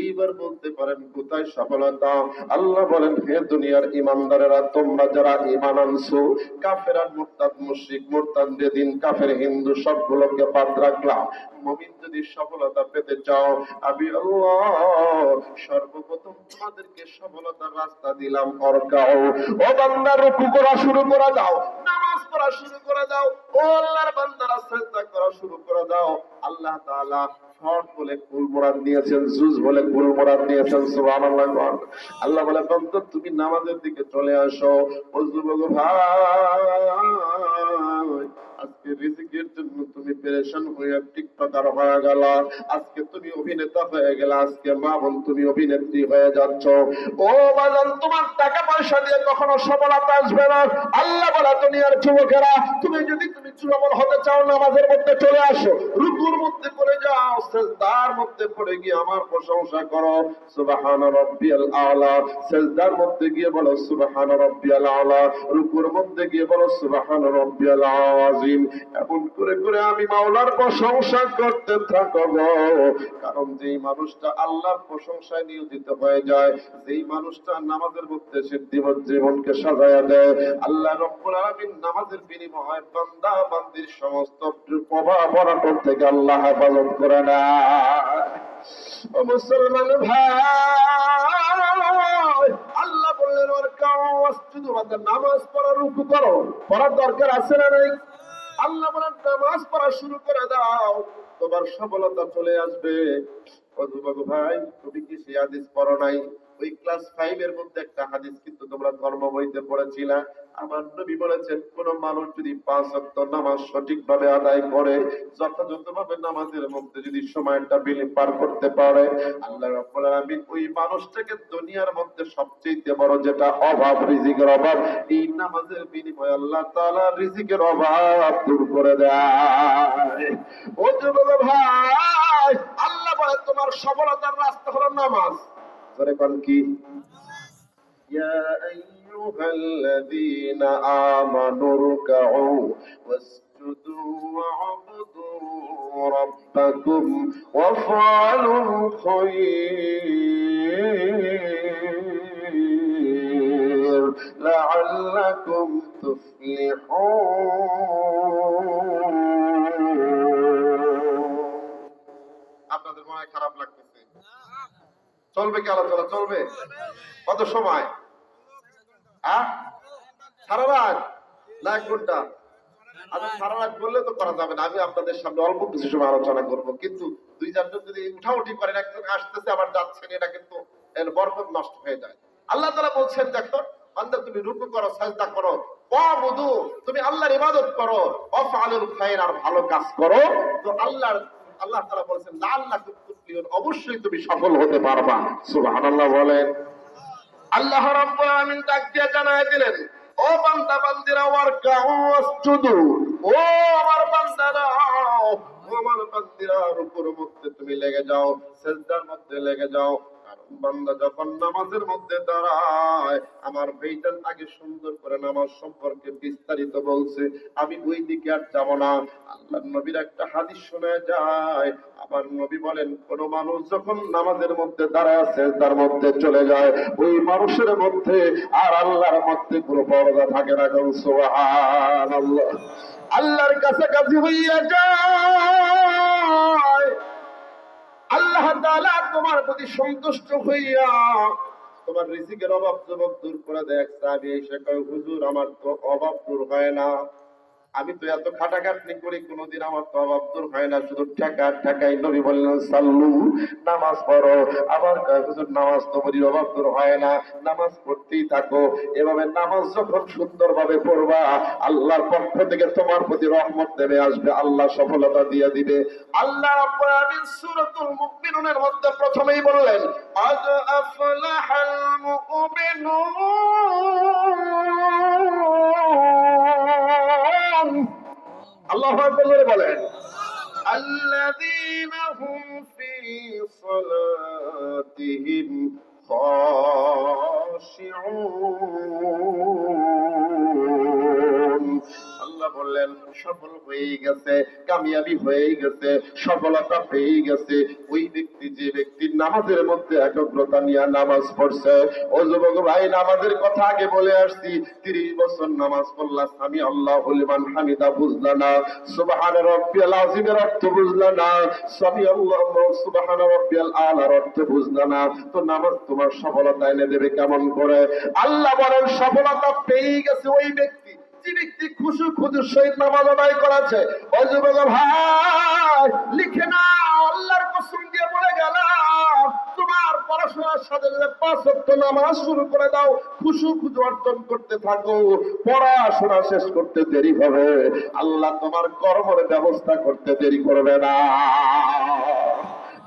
এইবার বলতে পারেন কোথায় সফলতা? আল্লাহ বলেন, হে দুনিয়ার ইমানদারেরা, তোমরা যারা ঈমান আনছো, কাফের আর মুরতাদ, মুশরিক মুরতাদ, বেদিন, কাফের, হিন্দু সবগুলোকে বাদ রাখলাম। মুমিন যদি সফলতা পেতে চাও, আমি আল্লাহ সর্বপ্রথম তোমাদেরকে সফলতার রাস্তা দিলাম। অরকাও, ও বান্দা, রুকু করা শুরু করে দাও, নামাজ পড়া শুরু করে দাও, ও আল্লাহর বান্দারা সিজদা করা শুরু করে দাও। আল্লাহ তাআলা শর্ট বলে কুল মুরাদ দিয়েছেন, জুজ বলে কুল মুরাদ দিয়েছেন। সুবহানাল্লাহ। আল্লাহ বলে, বান্দা তুমি নামাজের দিকে চলে আসো। ও যুবক ভাই, আজকে রিজিকের জন্য তুমি পেরেশান হয়ে টিকটকার হয়ে গেল, আজকে তুমি অভিনেতা হয়ে গেল, আজকে মা বোন তুমি অভিনেত্রী হয়ে যাচ্ছ। ও বাজান, তোমার টাকা পয়সা দিয়ে কখনো সফলতা আসবে না। আল্লাহ বলে, দুনিয়ার যুবকেরা, তুমি সফল হতে চাও, নামাজের মধ্যে চলে আসো, রুকুর মধ্যে পড়ে যাও, সিজদার মধ্যে পড়ে গিয়ে আমার প্রশংসা করো, সুবহান রাব্বিয়াল আলা। সিজদার মধ্যে গিয়ে বলো সুবহান রাব্বিয়াল আলা, রুকুর মধ্যে গিয়ে বলো সুবহান রাব্বিয়াল আযীম। এমন করে করে আমি মাওলার প্রশংসা করতে থাকো গো। কারণ যেই মানুষটা আল্লাহর প্রশংসায় নিয়োজিত হয়ে যায়, যেই মানুষটা নামাজের মধ্যে সে জীবনকে সাজায়া দেয়, আল্লাহ রাব্বুল আলামিন নামাজের বিনিময়ে বান্দা বান্দির সমস্ত প্রভাব অনটন থেকে আল্লাহ হেফাজত করে নেয়। ও মুসলমান ভাই, আল্লাহ বললেন, নামাজ পড়া, রুকু করো, পড়ার দরকার আছে না নাই? আল্লাহ বলেন, নামাজ পড়া শুরু করে দাও, তোমার সফলতা চলে আসবে। ও যুবক ভাই, তুমি কি সেই হাদিস পড়ো নাই? ওই ক্লাস 5 এর মধ্যে একটা হাদিস কিন্তু তোমরা ধর্ম বইতে পড়েছিলা। আমার নবী বলেছেন, কোন মানুষ যদি 5 ওয়াক্ত নামাজ সঠিকভাবে আদায় করে, যথাযথভাবে নামাজের মধ্যে যদি সময়টা পার করতে পারে, আল্লাহ রাব্বুল আলামিন ওই মানুষটাকে দুনিয়ার মধ্যে সবচেয়ে বড় যেটা অভাব, রিজিকের অভাব, এই নামাজের বিনিময়ে আল্লাহ তাআলা রিজিকের অভাব দূর করে দেয়। ও যুবক ভাই, আল্লাহ বলে, তোমার সফলতার রাস্তা হলো নামাজ। জোরে কোন কি? ইয়া আইয়ুহাল্লাযীনা আমানু রুকউ ওয়াসজুদু ওয়া'বুদু রাব্বাকুম ওয়াফআলুল খায়র লাআল্লাকুম তুফলিহুন। আপনাদের মনে খারাপ লাগতেছে? চলবে কি আলোচনা? চলবে কত সময়? সারা রাত না 1 ঘন্টা? আচ্ছা, সারা রাত বললে তো করা যাবে না। আমি আপনাদের সামনে অল্প কিছু সময় আলোচনা করব, কিন্তু 2-4 জন যদি উঠাউঠি করেন, একজন আসতেছে আবার যাচ্ছেন, এটা কিন্তু এর বরকত নষ্ট হয়ে যায়। আল্লাহ তাআলা বলছেন, দেখো বান্দা, তুমি রুকু করো, সাজদা করো, ওয়াবুদু, তুমি আল্লাহর ইবাদত করো, ওয়াফআলুল খায়র, আর ভালো কাজ করো, তো আল্লাহ তাআলা বলেছেন লাআল্লাকুম তুফলিহুন, অবশ্যই তুমি সফল হতে পারবা। সুবহানাল্লাহ বলেন। আল্লাহ রাব্বুল আলামিন ডাক দিয়ে জানায় দিলেন, ও বান্দা বান্দিরা, ওয়ারকাউ ওয়াসজুদু, ও আমার বান্দারা, ও আমার বান্দিরা, রুকুর মধ্যে তুমি লেগে যাও, সিজদার মধ্যে লেগে যাও। কারণ বান্দা যখন নামাজের মধ্যে দাঁড়ায়, আমার ভাইজান আগে সুন্দর করে নামাজ সম্পর্কে বিস্তারিত বলছে, আমি ওই দিকে আর যাব না। আল্লাহর নবীর একটা হাদিস শোনা যায়, আমার নবী বলেন, কোন মানুষ যখন নামাজের মধ্যে দাঁড়ায় সিজদার মধ্যে চলে যায়, ওই মানুষের মধ্যে আর আল্লাহর মধ্যে কোনো পর্দা থাকে না। সুবহানাল্লাহ। আল্লাহর কাছাকাছি হইয়া যায়, আল্লাহ তাআলা তোমার প্রতি সন্তুষ্ট হইয়া তোমার রিজিকের অভাব যুবক দূর করে দেয়। সাহাবী এসে কয়, হুজুর, আমার তো অভাব দূর হয় না, আমি তো এত খাটাখাটনি করি, কোনোদিন আমার তো অভাব দূর হয় না, শুধু ঠেকাই। নবী বললেন, সাল্লু, নামাজ পড়ো। আবার কয়, হুজুর, নামাজ তো পড়ি, অভাব দূর হয় না, নামাজ পড়তেই থাকো। এভাবে নামাজ যখন সুন্দরভাবে পড়বা, আল্লাহর পক্ষ থেকে তোমার প্রতি রহমত নেমে আসবে, আল্লাহ সফলতা দিয়ে দিবে। আল্লাহ রাব্বুল আলামিন সূরাতুল মুমিনুনের মধ্যে প্রথমেই বললেন, আজ আফলাহাল মুমিনুন। আল্লাহু আকবার বলেন, আল্লাযীনা হুম ফী সালাতিহিম خاشعون আল্লাহ বললেন সফল হয়ে গেছে, কামিয়াবি হয়ে গেছে, সফলতা পেয়ে গেছে ওই ব্যক্তি যে ব্যক্তি নামাজের মধ্যে একাগ্রতা নিয়ে নামাজ পড়ছে। ও যুবক ভাই, নামাজের কথা আগে বলে আসছি। 30 বছর নামাজ পড়লা, সামি আল্লাহু লিমান হামিদা বুঝলা না, সুবহান রাব্বিয়াল আযীমের অর্থ বুঝলা না, সামি আল্লাহু সুবহান রাব্বিয়াল আলার অর্থ বুঝলা না, তো নামাজ তোমার সফলতা এনে দেবে কেমন করে? আল্লাহ বলেন সফলতা পেয়ে গেছে ওই ব্যক্তি যে ব্যক্তি খুশু খুজুর সহিত নামাজ আদায় করেছে। ও যুবক ভাই, লিখে না, আল্লাহর কসম দিয়ে বলে গেলাম, তোমার পড়াশোনার সাথে সাথে 5 ওয়াক্ত নামাজ শুরু করে দাও, খুশু খুজু অর্জন করতে থাকো, পড়াশোনা শেষ করতে দেরি হবে, আল্লাহ তোমার কর্মের ব্যবস্থা করতে দেরি করবে না।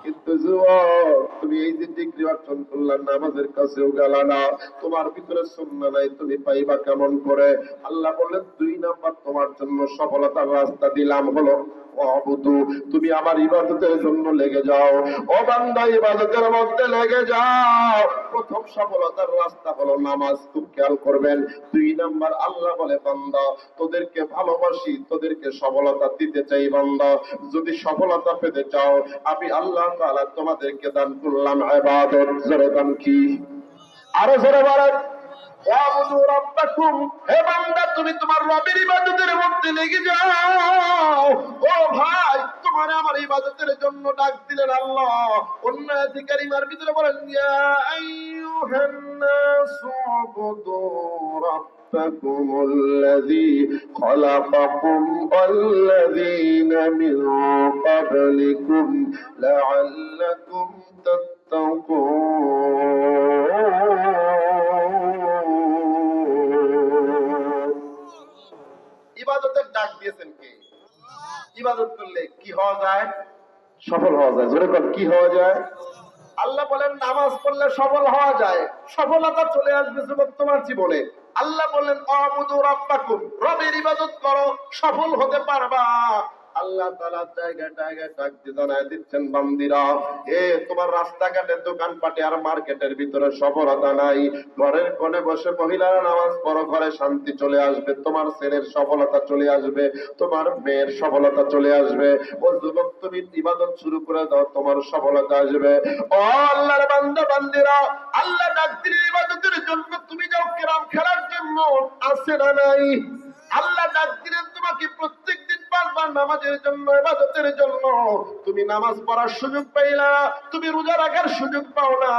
কিন্তু যুবক, তুমি এই যে ডিগ্রি অর্জন করলা, নামাজের কাছেও গেলা না, তোমার ভিতরে সুন্নাহ নাই, তুমি পাইবা কেমন করে? আল্লাহ বললেন 2 নাম্বার তোমার জন্য সফলতার রাস্তা দিলাম হলো ওয়াবুদু, তুমি আমার ইবাদতের জন্য লেগে যাও। ও বান্দা, ইবাদতের মধ্যে লেগে যাও। প্রথম সফলতার রাস্তা হলো নামাজ, খুব খেয়াল করবেন। 2 নাম্বার আল্লাহ বলে বান্দা তোদেরকে ভালোবাসি, তোদেরকে সফলতা দিতে চাই বান্দা, যদি সফলতা পেতে চাও আমি আল্লাহ তাআলা তোমাদেরকে দান করলাম ইবাদত। জোরে দান কি? আরো জোরে বলেন ওয়াবুদু রাব্বাকুম। হে বান্দা, তুমি তোমার রবের ইবাদতের মধ্যে লেগে যাও। ও ভাই, তোমার আমার ইবাদতের জন্য ডাক দিলেন আল্লাহ। অন্য আয়াতে কারিমার ভিতরে বলেন ইয়া আইয়ুহান নাসু উবুদু ربكم الذي خلقكم والذين من قبلكم لعلكم تتقون। ইবাদতের ডাক দিয়েছেন কে? ইবাদত করলে কি হওয়া যায়? সফল হওয়া যায়। জোরে বল, কি হওয়া যায়? আল্লাহ বলেন নামাজ পড়লে সফল হওয়া যায়, সফলতা চলে আসবে যুবক তোমার জীবনে। আল্লাহ বলেন আবুদু রাব্বাকুম, রবের ইবাদত করো, সফল হতে পারবা। আল্লাহ তাআলা জায়গায় জায়গায় ডাক দিয়ে জানায় দিচ্ছেন বান্দিরা, এ তোমার রাস্তাঘাটে, দোকানপাটে আর মার্কেটের ভিতরে সফলতা নাই, ঘরের কোণে বসে মহিলারা নামাজ পড়ো, ঘরে শান্তি চলে আসবে, তোমার ছেলের সফলতা চলে আসবে, তোমার মেয়ের সফলতা চলে আসবে। ও যুবক, তুমি ইবাদত শুরু করে দাও, তোমার সফলতা আসবে। ও আল্লাহর বান্দা বান্দিরা, আল্লাহ ডাক দিলেন ইবাদতের জন্য, তুমি যাও কেরাম খেলার জন্য, আছে না নাই? আল্লাহ ডাক দিলেন তোমাকে প্রত্যেকদিন 5 বার নামাজের জন্য, ইবাদতের জন্য, তুমি নামাজ পড়ার সুযোগ পাইলা, তুমি রোজা রাখার সুযোগ পাও না,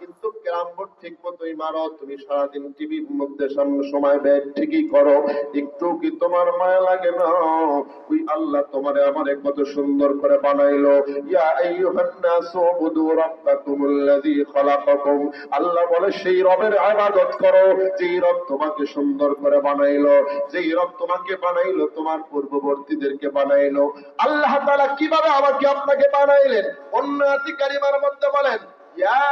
কিন্তু কেরাম বোর্ড ঠিক মতোই মারো, তুমি সারাদিন টিভির মধ্যে সময় ব্যয় ঠিকই করো, একটু কি তোমার মায়া লাগে না? ওই আল্লাহ তোমারে আমারে কত সুন্দর করে বানাইলো। ইয়া আইয়ুহান নাসু উবুদু রাব্বাকুমুল্লাযী খালাকাকুম। আল্লাহ বলে সেই রবের ইবাদত করো যেই রব তোমাকে সুন্দর করে বানাইলো, যেই রব তোমাকে বানাইলো, তোমার পূর্ববর্তীদেরকে বানাইলো। আল্লাহ তাআলা কিভাবে আমাকে আপনাকে বানাইলেন? অন্য আয়াতে কারিমার মধ্যে বলেন ইয়া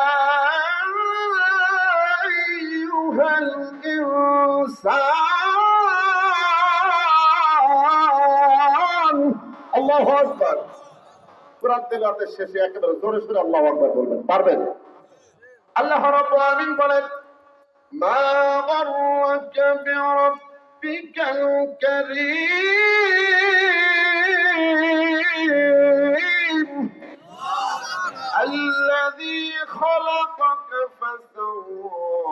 আইয়ুহাল ইনসান। আল্লাহু আকবার। কুরআন তেলাওয়াতের শেষে একেবারে জোরে সোরে আল্লাহু আকবার বলবেন, পারবেন? আল্লাহ রাব্বুল আলামিন বলেন মা গাররাকা বিরাব্বিকাল কারীম الذي خلقك فسواك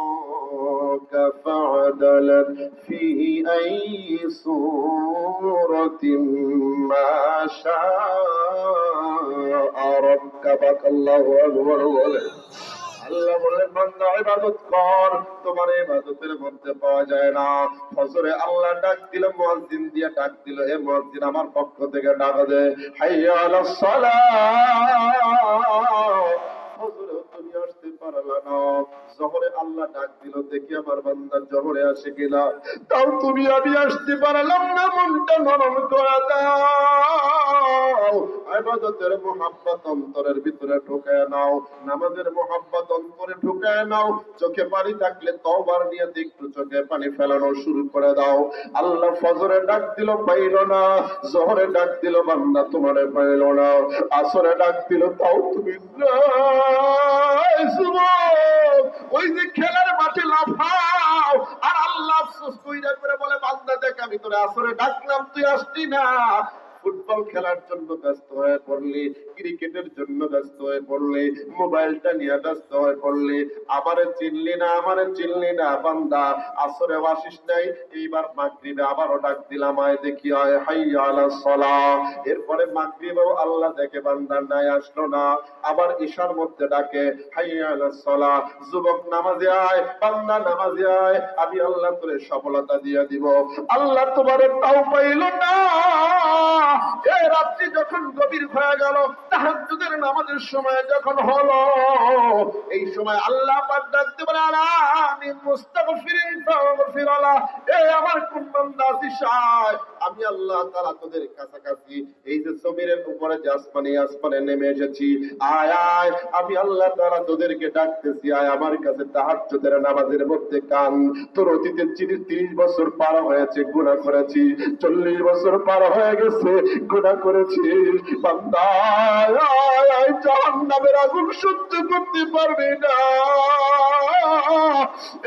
فعدلك في أي صورة ما شاء ركبك الله أكبر। আল্লাহ বলেন বান্দা ইবাদত কর, তোমার ইবাদতের মধ্যে পাওয়া যায় না। ফজরে আল্লাহ ডাক দিল, মুয়াজ্জিন দিয়ে ডাক দিল, হে মুয়াজ্জিন আমার পক্ষ থেকে ডাক দে, হাইয়া আলাস সালাহ। ফজরে তুমি আসতে পারলা না, জোহরে আল্লাহ ডাক দিল, দেখি আমার বান্দা জোহরে আসে কিনা, তাও তুমি আমি আসতে পারলাম না, মনটা নরম করে দাও। ইবাদতের মুহাব্বত অন্তরের ভিতরে ঢুকায় নাও, নামাজের মুহাব্বত অন্তরে ঢুকায় নাও, চোখে পানি থাকলে তওবার নিয়তে একটু চোখে পানি ফেলানো শুরু করে দাও। আল্লাহ ফজরে ডাক দিল, পাইল না, জোহরে ডাক দিল, বান্দা তোমারে পাইল না, আসরে ডাক দিল, তাও তুমি ওই যে খেলার মাঠে লাফাও। আর আল্লাহ আফসোস কইরা করে বলে, বান্দা দেখ আমি তোরে আসরে ডাকলাম তুই আসলি না। ফুটবল খেলার জন্য ব্যস্ত হয়ে পড়লি, ক্রিকেটের জন্য ব্যস্ত হয়ে পড়লি, মোবাইলটা নিয়ে ব্যস্ত হয়ে পড়লি, আমারে চিনলি না বান্দা। আসরে আসিস নাই, এইবার মাগরিবে আবারও ডাক দিলাম, আয় দেখি আয় হাইয়া আলাস সালাহ। এরপরে মাগরিবেও আল্লাহ দেখে বান্দা নাই, আসলো না, আবার ঈশার মধ্যে ডাকে হাইয়া আলাস সালাহ। যুবক নামাজে আয়, বান্দা নামাজে আয়, আমি আল্লাহ তোরে সফলতা দিয়ে দিব। আল্লাহ তোমার তাও পাইল না। এই রাত্রি যখন গভীর হয়ে গেল, তাহাজ্জুদের নামাজের সময় যখন হলো, এই সময় আল্লাহ পাক ডাকতে বলে, আলামি মুস্তাগফিরিন ফাগফিরালা। এই আমার কোন বান্দা আছিস আয়, আমি আল্লাহ তাআলা তোদের কাছাকাছি, এই যে জমিনের উপরে যে আসমানে নেমে এসেছি, আয় আয়, আমি আল্লাহ তাআলা তোদেরকে ডাকতেছি, আয় আমার কাছে তাহাজ্জুদের নামাজের মধ্যে কান। তোর অতীতে 30 বছর পার হয়েছে, গুনাহ করেছি, 40 বছর পার হয়ে গেছে, গুনাহ করেছি, বান্দা আয়, জাহান্নামের আগুন সহ্য করতে পারবে না।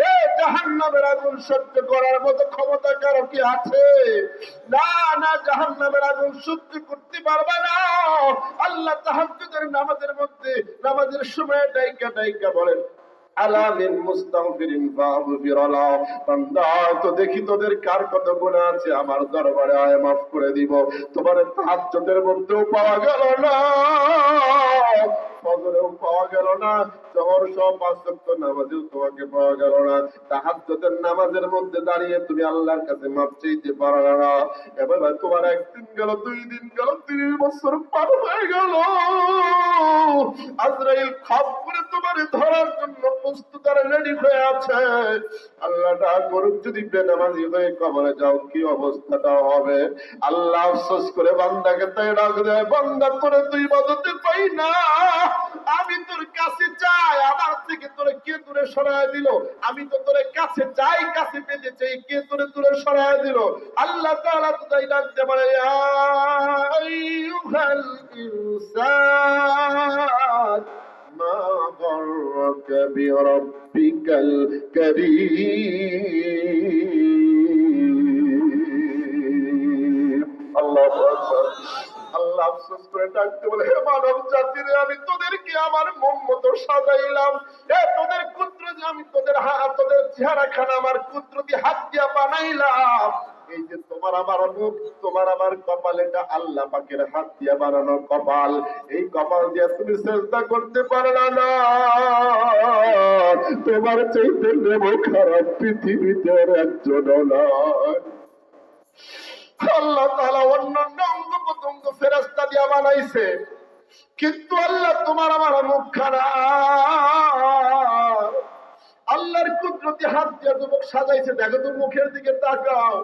এই জাহান্নামের আগুন সহ্য করার মতো ক্ষমতা কারো কি আছে? না না, জাহান্নামের আগুন সহ্য করতে পারবে না। আল্লাহ তাহাজ্জুদের নামাজের মধ্যে, নামাজের সময় ডাইকা বলেন, আলামিন মুস্তাগফিরিন ফাগফিরালা। বান্দা তো দেখি তোদের কার কত গুনাহ আছে, আমার দরবারে আয়, মাফ করে দিব। তোমার তাহাজ্জুদের মধ্যেও পাওয়া গেল না, ফজরেও পাওয়া গেল না, জোহর সহ 5 ওয়াক্ত নামাজেও তোমাকে পাওয়া গেল না। তাহাজ্জুদের নামাজের মধ্যে দাঁড়িয়ে তুমি আল্লাহর কাছে মাফ চাইতে পারো না। এবার তোমার একদিন গেল, 2 দিন গেল, 30 বছর পার হয়ে গেল। আজরাইল খাপ করে তোমার ধরার জন্য প্রস্তুত আর রেডি হয়ে আছে। আল্লাহটা করুক যদি বেনামাজি হয়ে কবরে যাও, কি অবস্থাটা হবে। আল্লাহ আফসোস করে বান্দাকে তাই ডাক দেয়, বান্দা করে তুই ইবাদতে পাই না, আমি তোর কাছে চাই, আমার থেকে তোরে কে দূরে সরায় দিল? আমি তো তোরে কাছে চাই, কাছে পেতে চাই, কে তোরে দূরে সরায় দিল? আল্লাহ তাআলা তো তাই ডাকতে পারে, ইয়া আইয়ুহাল ইনসান মা গররাকা বিরাব্বিকাল কারীম। আল্লাহু আকবার। আল্লাহ আফসোস করে ডাকতে বলে, হে মানব জাতিরে, আমি তোদেরকে আমার মন মতো সাজাইলাম, তোদের কুদরতি, আমি তোদের চেহারা খানা আমার কুদরতি হাত দিয়া বানাইলাম। এই যে তোমার আমার মুখ, তোমার আমার কপাল, এটা আল্লাহ পাকের হাত দিয়া বানানো কপাল। এই কপাল দিয়ে তুমি সিজদা করতে পারলা না। তোমার চাইতে নেব খারাপ পৃথিবীতে একজন নয়। আল্লাহ তাআলা অন্যান্য অঙ্গ প্রত্যঙ্গ ফেরেশতা দিয়া বানাইছে, কিন্তু আল্লাহ তোমার আমার মুখ খারাপ। আল্লাহর কুদরতি হাত দিয়ে যুবক সাজাইছে। দেখো তো মুখের দিকে তাকাও,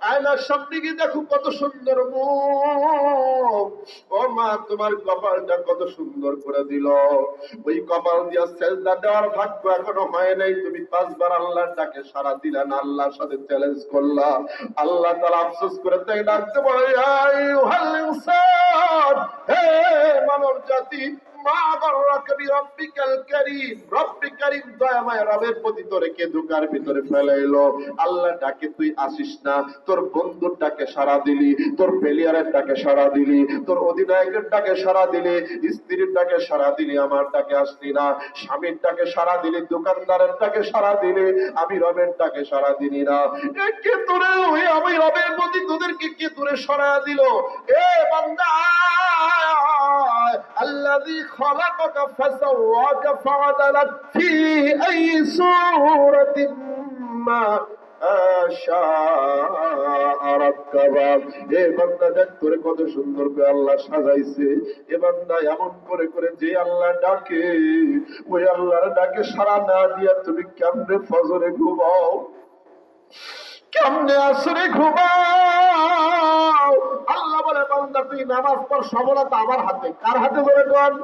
আয়নার সামনে গিয়ে দেখো কত সুন্দর মুখ। ও মা, তোমার কপালটা কত সুন্দর করে দিল। ওই কপাল দিয়া সেজদা দেওয়ার ভাগ্য এখনো হয় নাই। তুমি 5 বার আল্লাহর ডাকে সাড়া দিলা না, আল্লাহর সাথে চ্যালেঞ্জ করলা। আল্লাহ তাআলা আফসোস করে তাই ডাকতে বলে, ইয়া আইয়ুহাল ইনসান, হে মানব জাতি, মা গররাকা বিরাব্বিকাল কারীম। রব্বে কারীম দয়াময় রবের প্রতি তোরে কে ধোঁকার ভিতরে ফেলাইলো। আল্লাহ ডাকে তুই আসিস না, তোর বন্ধুর ডাকে সাড়া দিলি, তোর প্লেয়ারের ডাকে সাড়া দিলি, তোর অধিনায়কের ডাকে সাড়া দিলি, স্ত্রীর ডাকে সাড়া দিলি, আমার ডাকে আসলি না। স্বামীর ডাকে সাড়া দিলি, দোকানদারের ডাকে সাড়া দিলি, আমি রবের ডাকে সাড়া দিলি না। কে তোরে, ওই আমি রবের প্রতি তোদেরকে কে দূরে সরায়া দিল? এ বান্দা, আল্লাযী খালাকাকা ফাসাওয়াকা ফাআদালাক ফি আই সূরাতিন মা আশাআ রাক্কাবা। এ বান্দা দেখ তোরে কত সুন্দর করে আল্লাহ সাজাইছে। এ বান্দা এমন করে করে যে আল্লাহ ডাকে, ওই আল্লাহর ডাকে সাড়া না দিয়া তুমি কেমনে ফজরে ঘুমাও, কেমনে আসরে ঘুমাও? আল্লাহ বলে, বান্দা তুই নামাজ পড়, সফলতা আমার হাতে। কার হাতে বলে? কোন?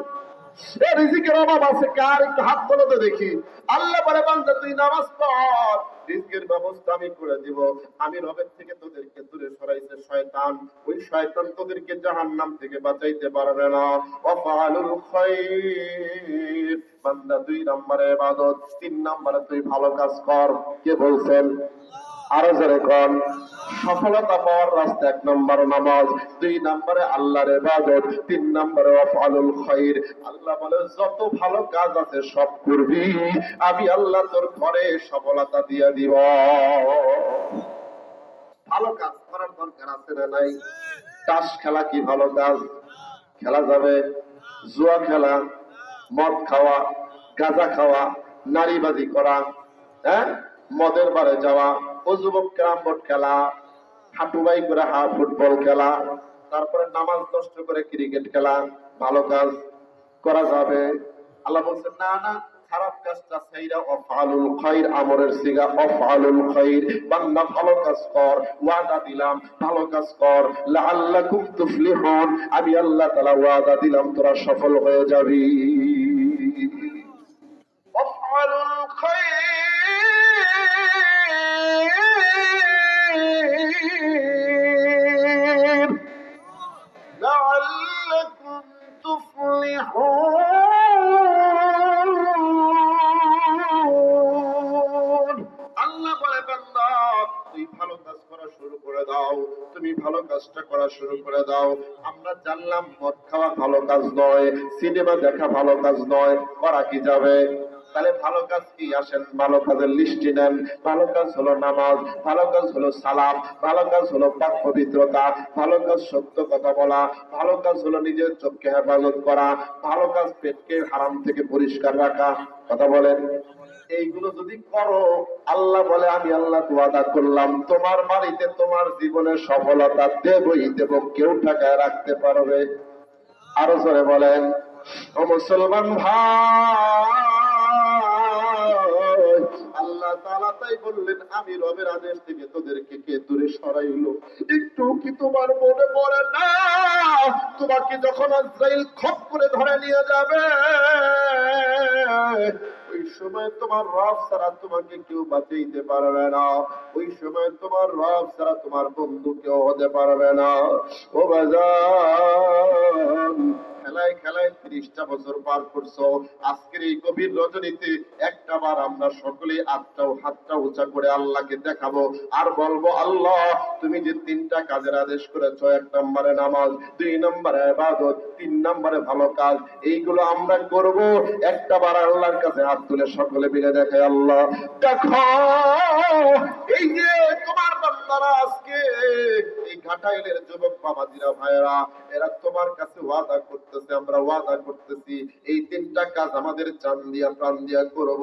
এ রিজিকের অভাব আছে কার? একটু হাত তোলো তো দেখি। আল্লাহ বলে বান্দা তুই নামাজ পড়, রিজিকের ব্যবস্থা আমি করে দিব। আমি রবের থেকে তোদেরকে দূরে সরাইছে শয়তান, ওই শয়তান তোদেরকে জাহান্নাম থেকে বাঁচাইতে পারবে না। ওয়াফআলুল খায়র, বান্দা 2 নম্বরে ইবাদত, 3 নম্বরে তুই ভালো কাজ কর। কে বলছেন? আরো জোরে কোন। সফলতা পাওয়ার রাস্তা 1 নম্বর নামাজ, 2 নম্বরে আল্লাহর ইবাদত, 3 নম্বরে ওয়াফআলুল খায়র। আল্লাহ বলে যত ভালো কাজ আছে সব করবি, আমি আল্লাহ তোর ঘরে সফলতা দিয়ে দিব। ভালো কাজ করার দরকার আছে না নাই? তাস খেলা কি ভালো কাজ? খেলা যাবে? জুয়া খেলা, মদ খাওয়া, গাঁজা খাওয়া, নারীবাজি করা, হ্যাঁ, মদের বারে যাওয়া, ও যুবক ক্যারাম বোর্ড খেলা, হাঁটুবাই করে ফুটবল খেলা, তারপরে নামাজ নষ্ট করে ক্রিকেট খেলা, ভালো কাজ করা যাবে? আল্লাহ বলছেন না না, খারাপ কাজটা ছাইরা ওয়াফআলুল খায়র, আমরের সিগা ওয়াফআলুল খায়র। বান্দা ভালো কাজ কর, ওয়াদা দিলাম ভালো কাজ কর, লাআল্লাকুম তুফলিহুন, আমি আল্লাহ তাআলা ওয়াদা দিলাম তোরা সফল হয়ে যাবি। ওয়াফআলুল খায়র লাআল্লাকুম তুফলিহুন। আল্লাহ বলে বান্দা তুই ভালো কাজ করা শুরু করে দাও, তুমি ভালো কাজটা করা শুরু করে দাও। আমরা জানলাম মদ খাওয়া ভালো কাজ নয়, সিনেমা দেখা ভালো কাজ নয়, করা কি যাবে? তাহলে ভালো কাজ কি? আসেন ভালো কাজের লিস্টি নেন। ভালো কাজ হলো নামাজ, ভালো কাজ হলো সালাম, ভালো কাজ হলো পাক পবিত্রতা, ভালো কাজ সত্য কথা বলা, ভালো কাজ হলো নিজের চোখকে হেফাজত করা, ভালো কাজ পেটকে হারাম থেকে পরিষ্কার রাখা। কথা বলেন, এইগুলো যদি করো, আল্লাহ বলে আমি আল্লাহ ওয়াদা করলাম তোমার বাড়িতে তোমার জীবনে সফলতা দেবই দেব, কেউ ঠেকায় রাখতে পারবে? আরো জোরে বলেন। ও মুসলমান ভাই, আল্লাহ তাআলা তাই বললেন আমি রবের আদেশ থেকে তোদেরকে কে দূরে সরাইলো? একটু কি তোমার মনে পড়ে না তোমাকে যখন আজরাইল খপ করে ধরে নিয়ে যাবে, ওই সময় তোমার রব ছাড়া তোমাকে কেউ বাঁচাইতে পারবে না, ওই সময় তোমার রব ছাড়া তোমার বন্ধু কেউ হতে পারবে না। ও বাজান, খেলায় খেলায় 30টা বছর পার করছো, আজকের এই গভীর রজনীতে একটা বার আমরা সকলে হাতটা উঁচা করে আল্লাহকে দেখাবো আর বলবো আল্লাহ তুমি যে 3টা কাজের আদেশ করেছো, 1 নম্বরে নামাজ, 2 নম্বরে ইবাদত, 3 নম্বরে ভালো কাজ, এইগুলো আমরা করব। একটা বার আল্লাহর কাছে হাত তুলে সকলে মিলে দেখে আল্লাহ দেখো এই যে তোমার বান্দারা আজকে এই ঘাটাইলের যুবক বাবাজিরা ভাইরা, এরা তোমার কাছে ওয়াদা করতেছে, আমরা ওয়াদা করতেছি এই 3টা কাজ আমাদের জান দিয়া প্রাণ দিয়া করব,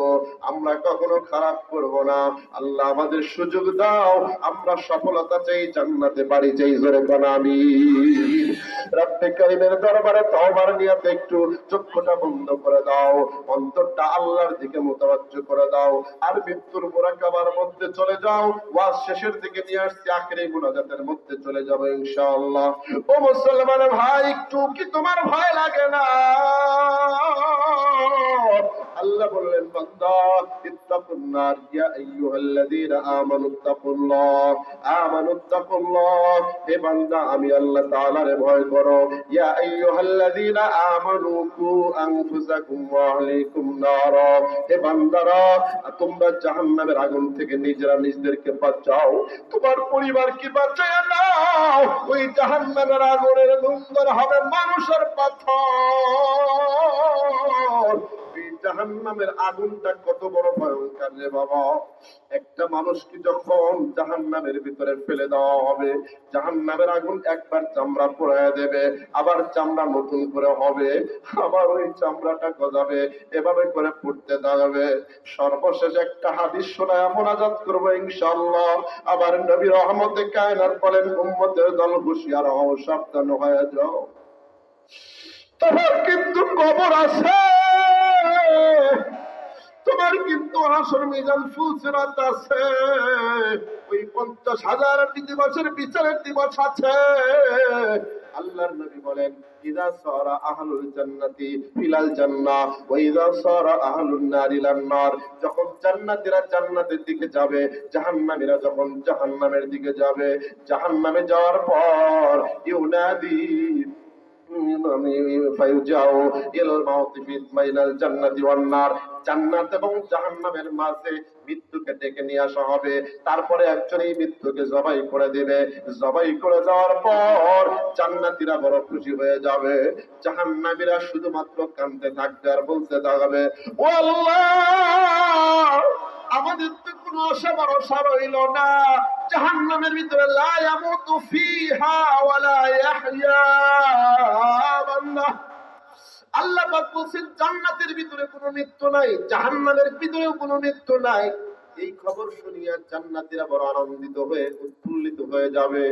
আমরা কখনো খারাপ করব না। আল্লাহ আমাদের সুযোগ দাও, আমরা সফলতা চাই, জান্নাতে বাড়ি চাই, জোরে কোন আমিন। রব্বে কারীমের দরবারে তওবার নিয়তে একটু চক্ষুটা বন্ধ করে দাও, অন্তরটা আল্লাহর দিকে মুতাওয়াজ্জহ করে দাও, আর মৃত্যুর মুরাকাবার মধ্যে চলে যাও। ওয়াজ শেষের দিকে নিয়ে আসছি, আখিরি মুনাজাতের মধ্যে চলে যাব ইনশাআল্লাহ। ও মুসলমান ভাই, একটু কি তোমার ভয় লাগে না? আল্লাহ বললেন বান্দা ইত্তাকুন নার ইয়া আইয়ুহাল্লাযীনা আমানুত্তাকুল্লাহ, হে বান্দা আমি আল্লাহ তাআলারে ভয় করো। ইয়া আইয়ুহাল্লাযীনা আমানু কু আনফুসাকুম ওয়া আহলিকুম নারা, হে বান্দারা তোমরা জাহান্নামের আগুন থেকে নিজেরা নিজেদেরকে বাঁচাও, তোমার পরিবারকে বাঁচায় নাও। ওই জাহান্নামের আগুনের নোংর হবে মানুষের পাথর। জাহান্নামের আগুনটা কত বড় ভয়ঙ্কর রে বাবা! একটা মানুষকে যখন জাহান্নামের ভিতরে ফেলে দেওয়া হবে, জাহান্নামের আগুন একবার চামড়া পোড়ায় দেবে, আবার চামড়া নতুন করে হবে, আবার ওই চামড়াটা গজাবে, এভাবে করে পুড়তে থাকবে। সর্বশেষ একটা হাদিস শোনায় মোনাজাত করবো ইনশাআল্লাহ। আবার নবী রহমতে কায়নাত বলেন উম্মতের দল হুঁশিয়ার হও, সাবধান হয়ে যাও, তোমার কিন্তু কবর আছে, তোমার কিন্তু হাসর মিজান ফুলসিরাত আছে, ওই 50,000 দিবসের বিচারের দিবস আছে। আল্লাহর নবী বলেন ইযা সারা আহলুল জান্নাতি ফিলাল জান্নাহ ওয়া ইযা সারা আহলুন নারি ইলান নার, যখন জান্নাতীরা জান্নাতের দিকে যাবে, জাহান্নামীরা যখন জাহান্নামের দিকে যাবে, জাহান্নামে যাওয়ার পর ইউনাদি ফায়ুজাউ ইলাল মাউতি ফি বাইনাল জান্নাতি ওয়ান নার, জান্নাত এবং জাহান্নামের মাঝে মৃত্যুকে ডেকে নিয়ে আসা হবে। তারপরে একজন এই মৃত্যুকে জবাই করে দিবে। জবাই করে যাওয়ার পর জান্নাতীরা বড় খুশি হয়ে যাবে, জাহান্নামীরা শুধুমাত্র কাঁদতে থাকবে আর বলতে থাকবে, ও আল্লাহ, আমাদের তো কোনো আশা ভরসা রইল না। জাহান্নামের ভিতরে লা ইয়ামুতু ফিহা ওয়া লা ইয়াহইয়া। আল্লাহ পাক বলেন জান্নাতের ভিতরে কোনো মৃত্যু নাই, জাহান্নামের ভিতরেও কোনো মৃত্যু নাই। এই খবর শুনিয়া জান্নাতীরা বড় আনন্দিত হয়ে উৎফুল্লিত হয়ে যাবে,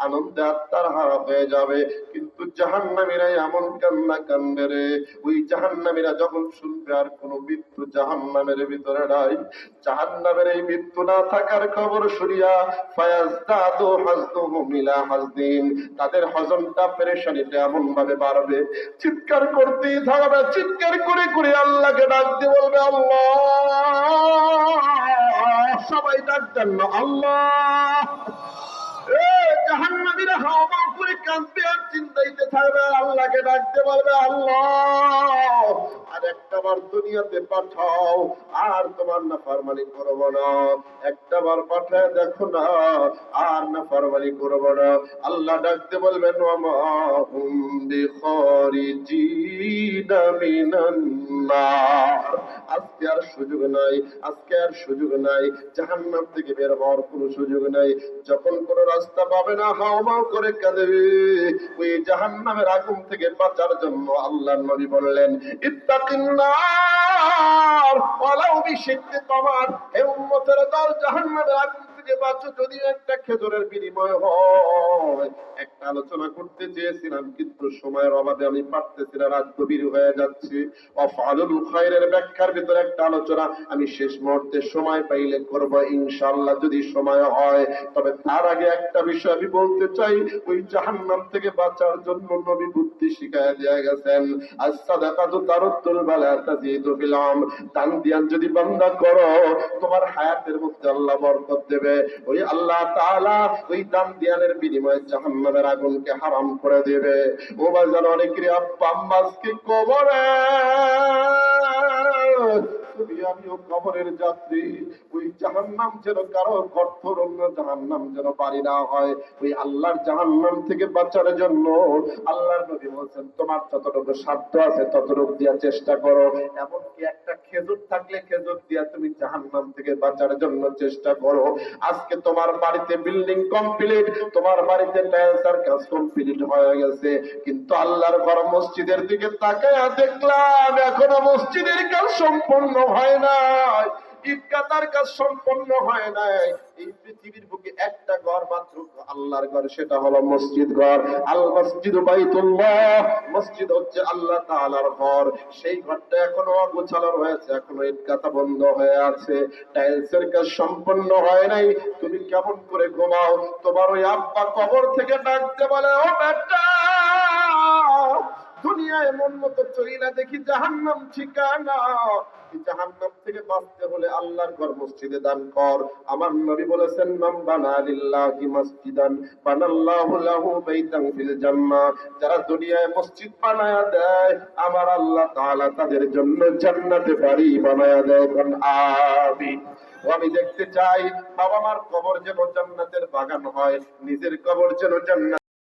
আনন্দে আত্মাহারা হয়ে যাবে। কিন্তু জাহান্নামীরা এমন কান্না কান্দে রে, ওই জাহান্নামীরা যখন শুনবে আর কোনো মৃত্যু জাহান্নামের ভিতরে নাই, জাহান্নামের এই মৃত্যু না থাকার খবর শুনিয়া ফায়াজদাদু হাজদুহুম ইলা হাজদিন, তাদের হজনটা পেরেশানিটা এমন ভাবে বাড়বে, চিৎকার করতেই থাকবে, চিৎকার করে করে আল্লাহকে ডাকতে বলবে আল্লাহ। সবাই ডাকতেন না আল্লাহ। জাহান্নামীরা হাওয়া করে কাঁদবে আর চিন্তাইতে থাকবে, আল্লাহকে ডাকতে বলবে আল্লাহ আর একটা বার দুনিয়াতে পাঠাও, আর তোমার নাফরমানি করব না, একটা বার পাঠায় দেখো না, আর নাফরমানি করব না। আল্লাহ ডাকতে বলবেন ওয়ামা হুম বিখারিজিনা মিনান নার, আজকে আর সুযোগ নাই, আজকে আর সুযোগ নাই, জাহান্নাম থেকে বের হওয়ার কোনো সুযোগ নাই। যখন কোনো রাস্তা পাবে না, হাওমাও করে কাঁদবে। ওই জাহান্নামের আগুন থেকে বাঁচার জন্য আল্লাহর নবী বললেন ইত্তাকিন নার ওয়ালাউ বিশিক্কি তামার, হে উম্মতের দল, জাহান্নামের আগুন থেকে বাঁচো যদি একটা খেজুরের বিনিময় হয়। একটা আলোচনা করতে চেয়েছিলাম কিন্তু সময়ের অভাবে আমি পারতেছি না, রাত গভীর হয়ে যাচ্ছে। ওয়াফআলুল খায়রের ব্যাখ্যার ভিতরে একটা আলোচনা আমি শেষ মুহূর্তে সময় পাইলে করব ইনশাআল্লাহ, যদি সময় হয়। তবে তার আগে একটা বিষয় আমি বলতে চাই, ওই জাহান্নাম থেকে বাঁচার জন্য নবী বুদ্ধি শিখায় দিয়ে গেছেন। as-সাদাকাতু তারুদ্দুল বালা তাজিদু ফিল আমর, দান দিয়ান যদি বান্দা করো তোমার হায়াতের মধ্যে আল্লাহ বরকত দেবে। ওই আল্লাহ তাআলা ওই দান দিয়ানের বিনিময়ে জাহান্নামের আগুনকে হারাম করে দেবে। ও বাজার অনেকেরই আব্বা আম্মা আজকে কবরে, তুমি আমিও কবরের যাত্রী। ওই জাহান্নাম যেন কারো গর্থরম্য জাহান্নাম যেন বাড়ি না হয়। ওই আল্লাহর জাহান্নাম থেকে বাঁচার জন্য আল্লাহর নবী বলছেন তোমার যতটুকু সাধ্য আছে ততটুকু দিয়া চেষ্টা করো। এমনকি একটা খেজুর থাকলে খেজুর দিয়া তুমি জাহান্নাম থেকে বাঁচার জন্য চেষ্টা করো। আজকে তোমার বাড়িতে বিল্ডিং কমপ্লিট, তোমার বাড়িতে টাইলসের কাজ কমপ্লিট হয়ে গেছে, কিন্তু আল্লাহর ঘর মসজিদের দিকে তাকায়া দেখলাম এখনো মসজিদের কাজ সম্পূর্ণ হয় নাই, ইটকাতার কাজ সম্পন্ন হয় নাই। এই পৃথিবীর বুকে একটা ঘর মাত্র আল্লাহর ঘর, সেটা হলো মসজিদ ঘর। আল মসজিদু বাইতুল্লাহ, মসজিদ হচ্ছে আল্লাহ তাআলার ঘর। সেই ঘরটা এখনো অগোছালো রয়েছে, এখনো ইটকাতা বন্ধ হয়ে আছে, টাইলসের কাজ সম্পন্ন হয় নাই। তুমি কেমন করে ঘুমাও? তোমার ওই আব্বা কবর থেকে ডাকতে বলে ও বেটা, দুনিয়ায় মন মতো চলি না, দেখি জাহান্নাম ঠিকানা। জাহান্নাম থেকে বাঁচতে হলে আল্লাহর ঘর মসজিদে দান কর। আমার নবী বলেছেন মান বানা লিল্লাহি মাসজিদান বানাল্লাহু লাহু বাইতান ফিল জান্নাহ, যারা দুনিয়ায় মসজিদ বানায়া দেয় আমার আল্লাহ তাআলা তাদের জন্য জান্নাতে বাড়ি বানায়া দেয়। কোন আমিন। আমি দেখতে চাই বাবা মার কবর যেন জান্নাতের বাগান হয়, নিজের কবর যেন জান্নাত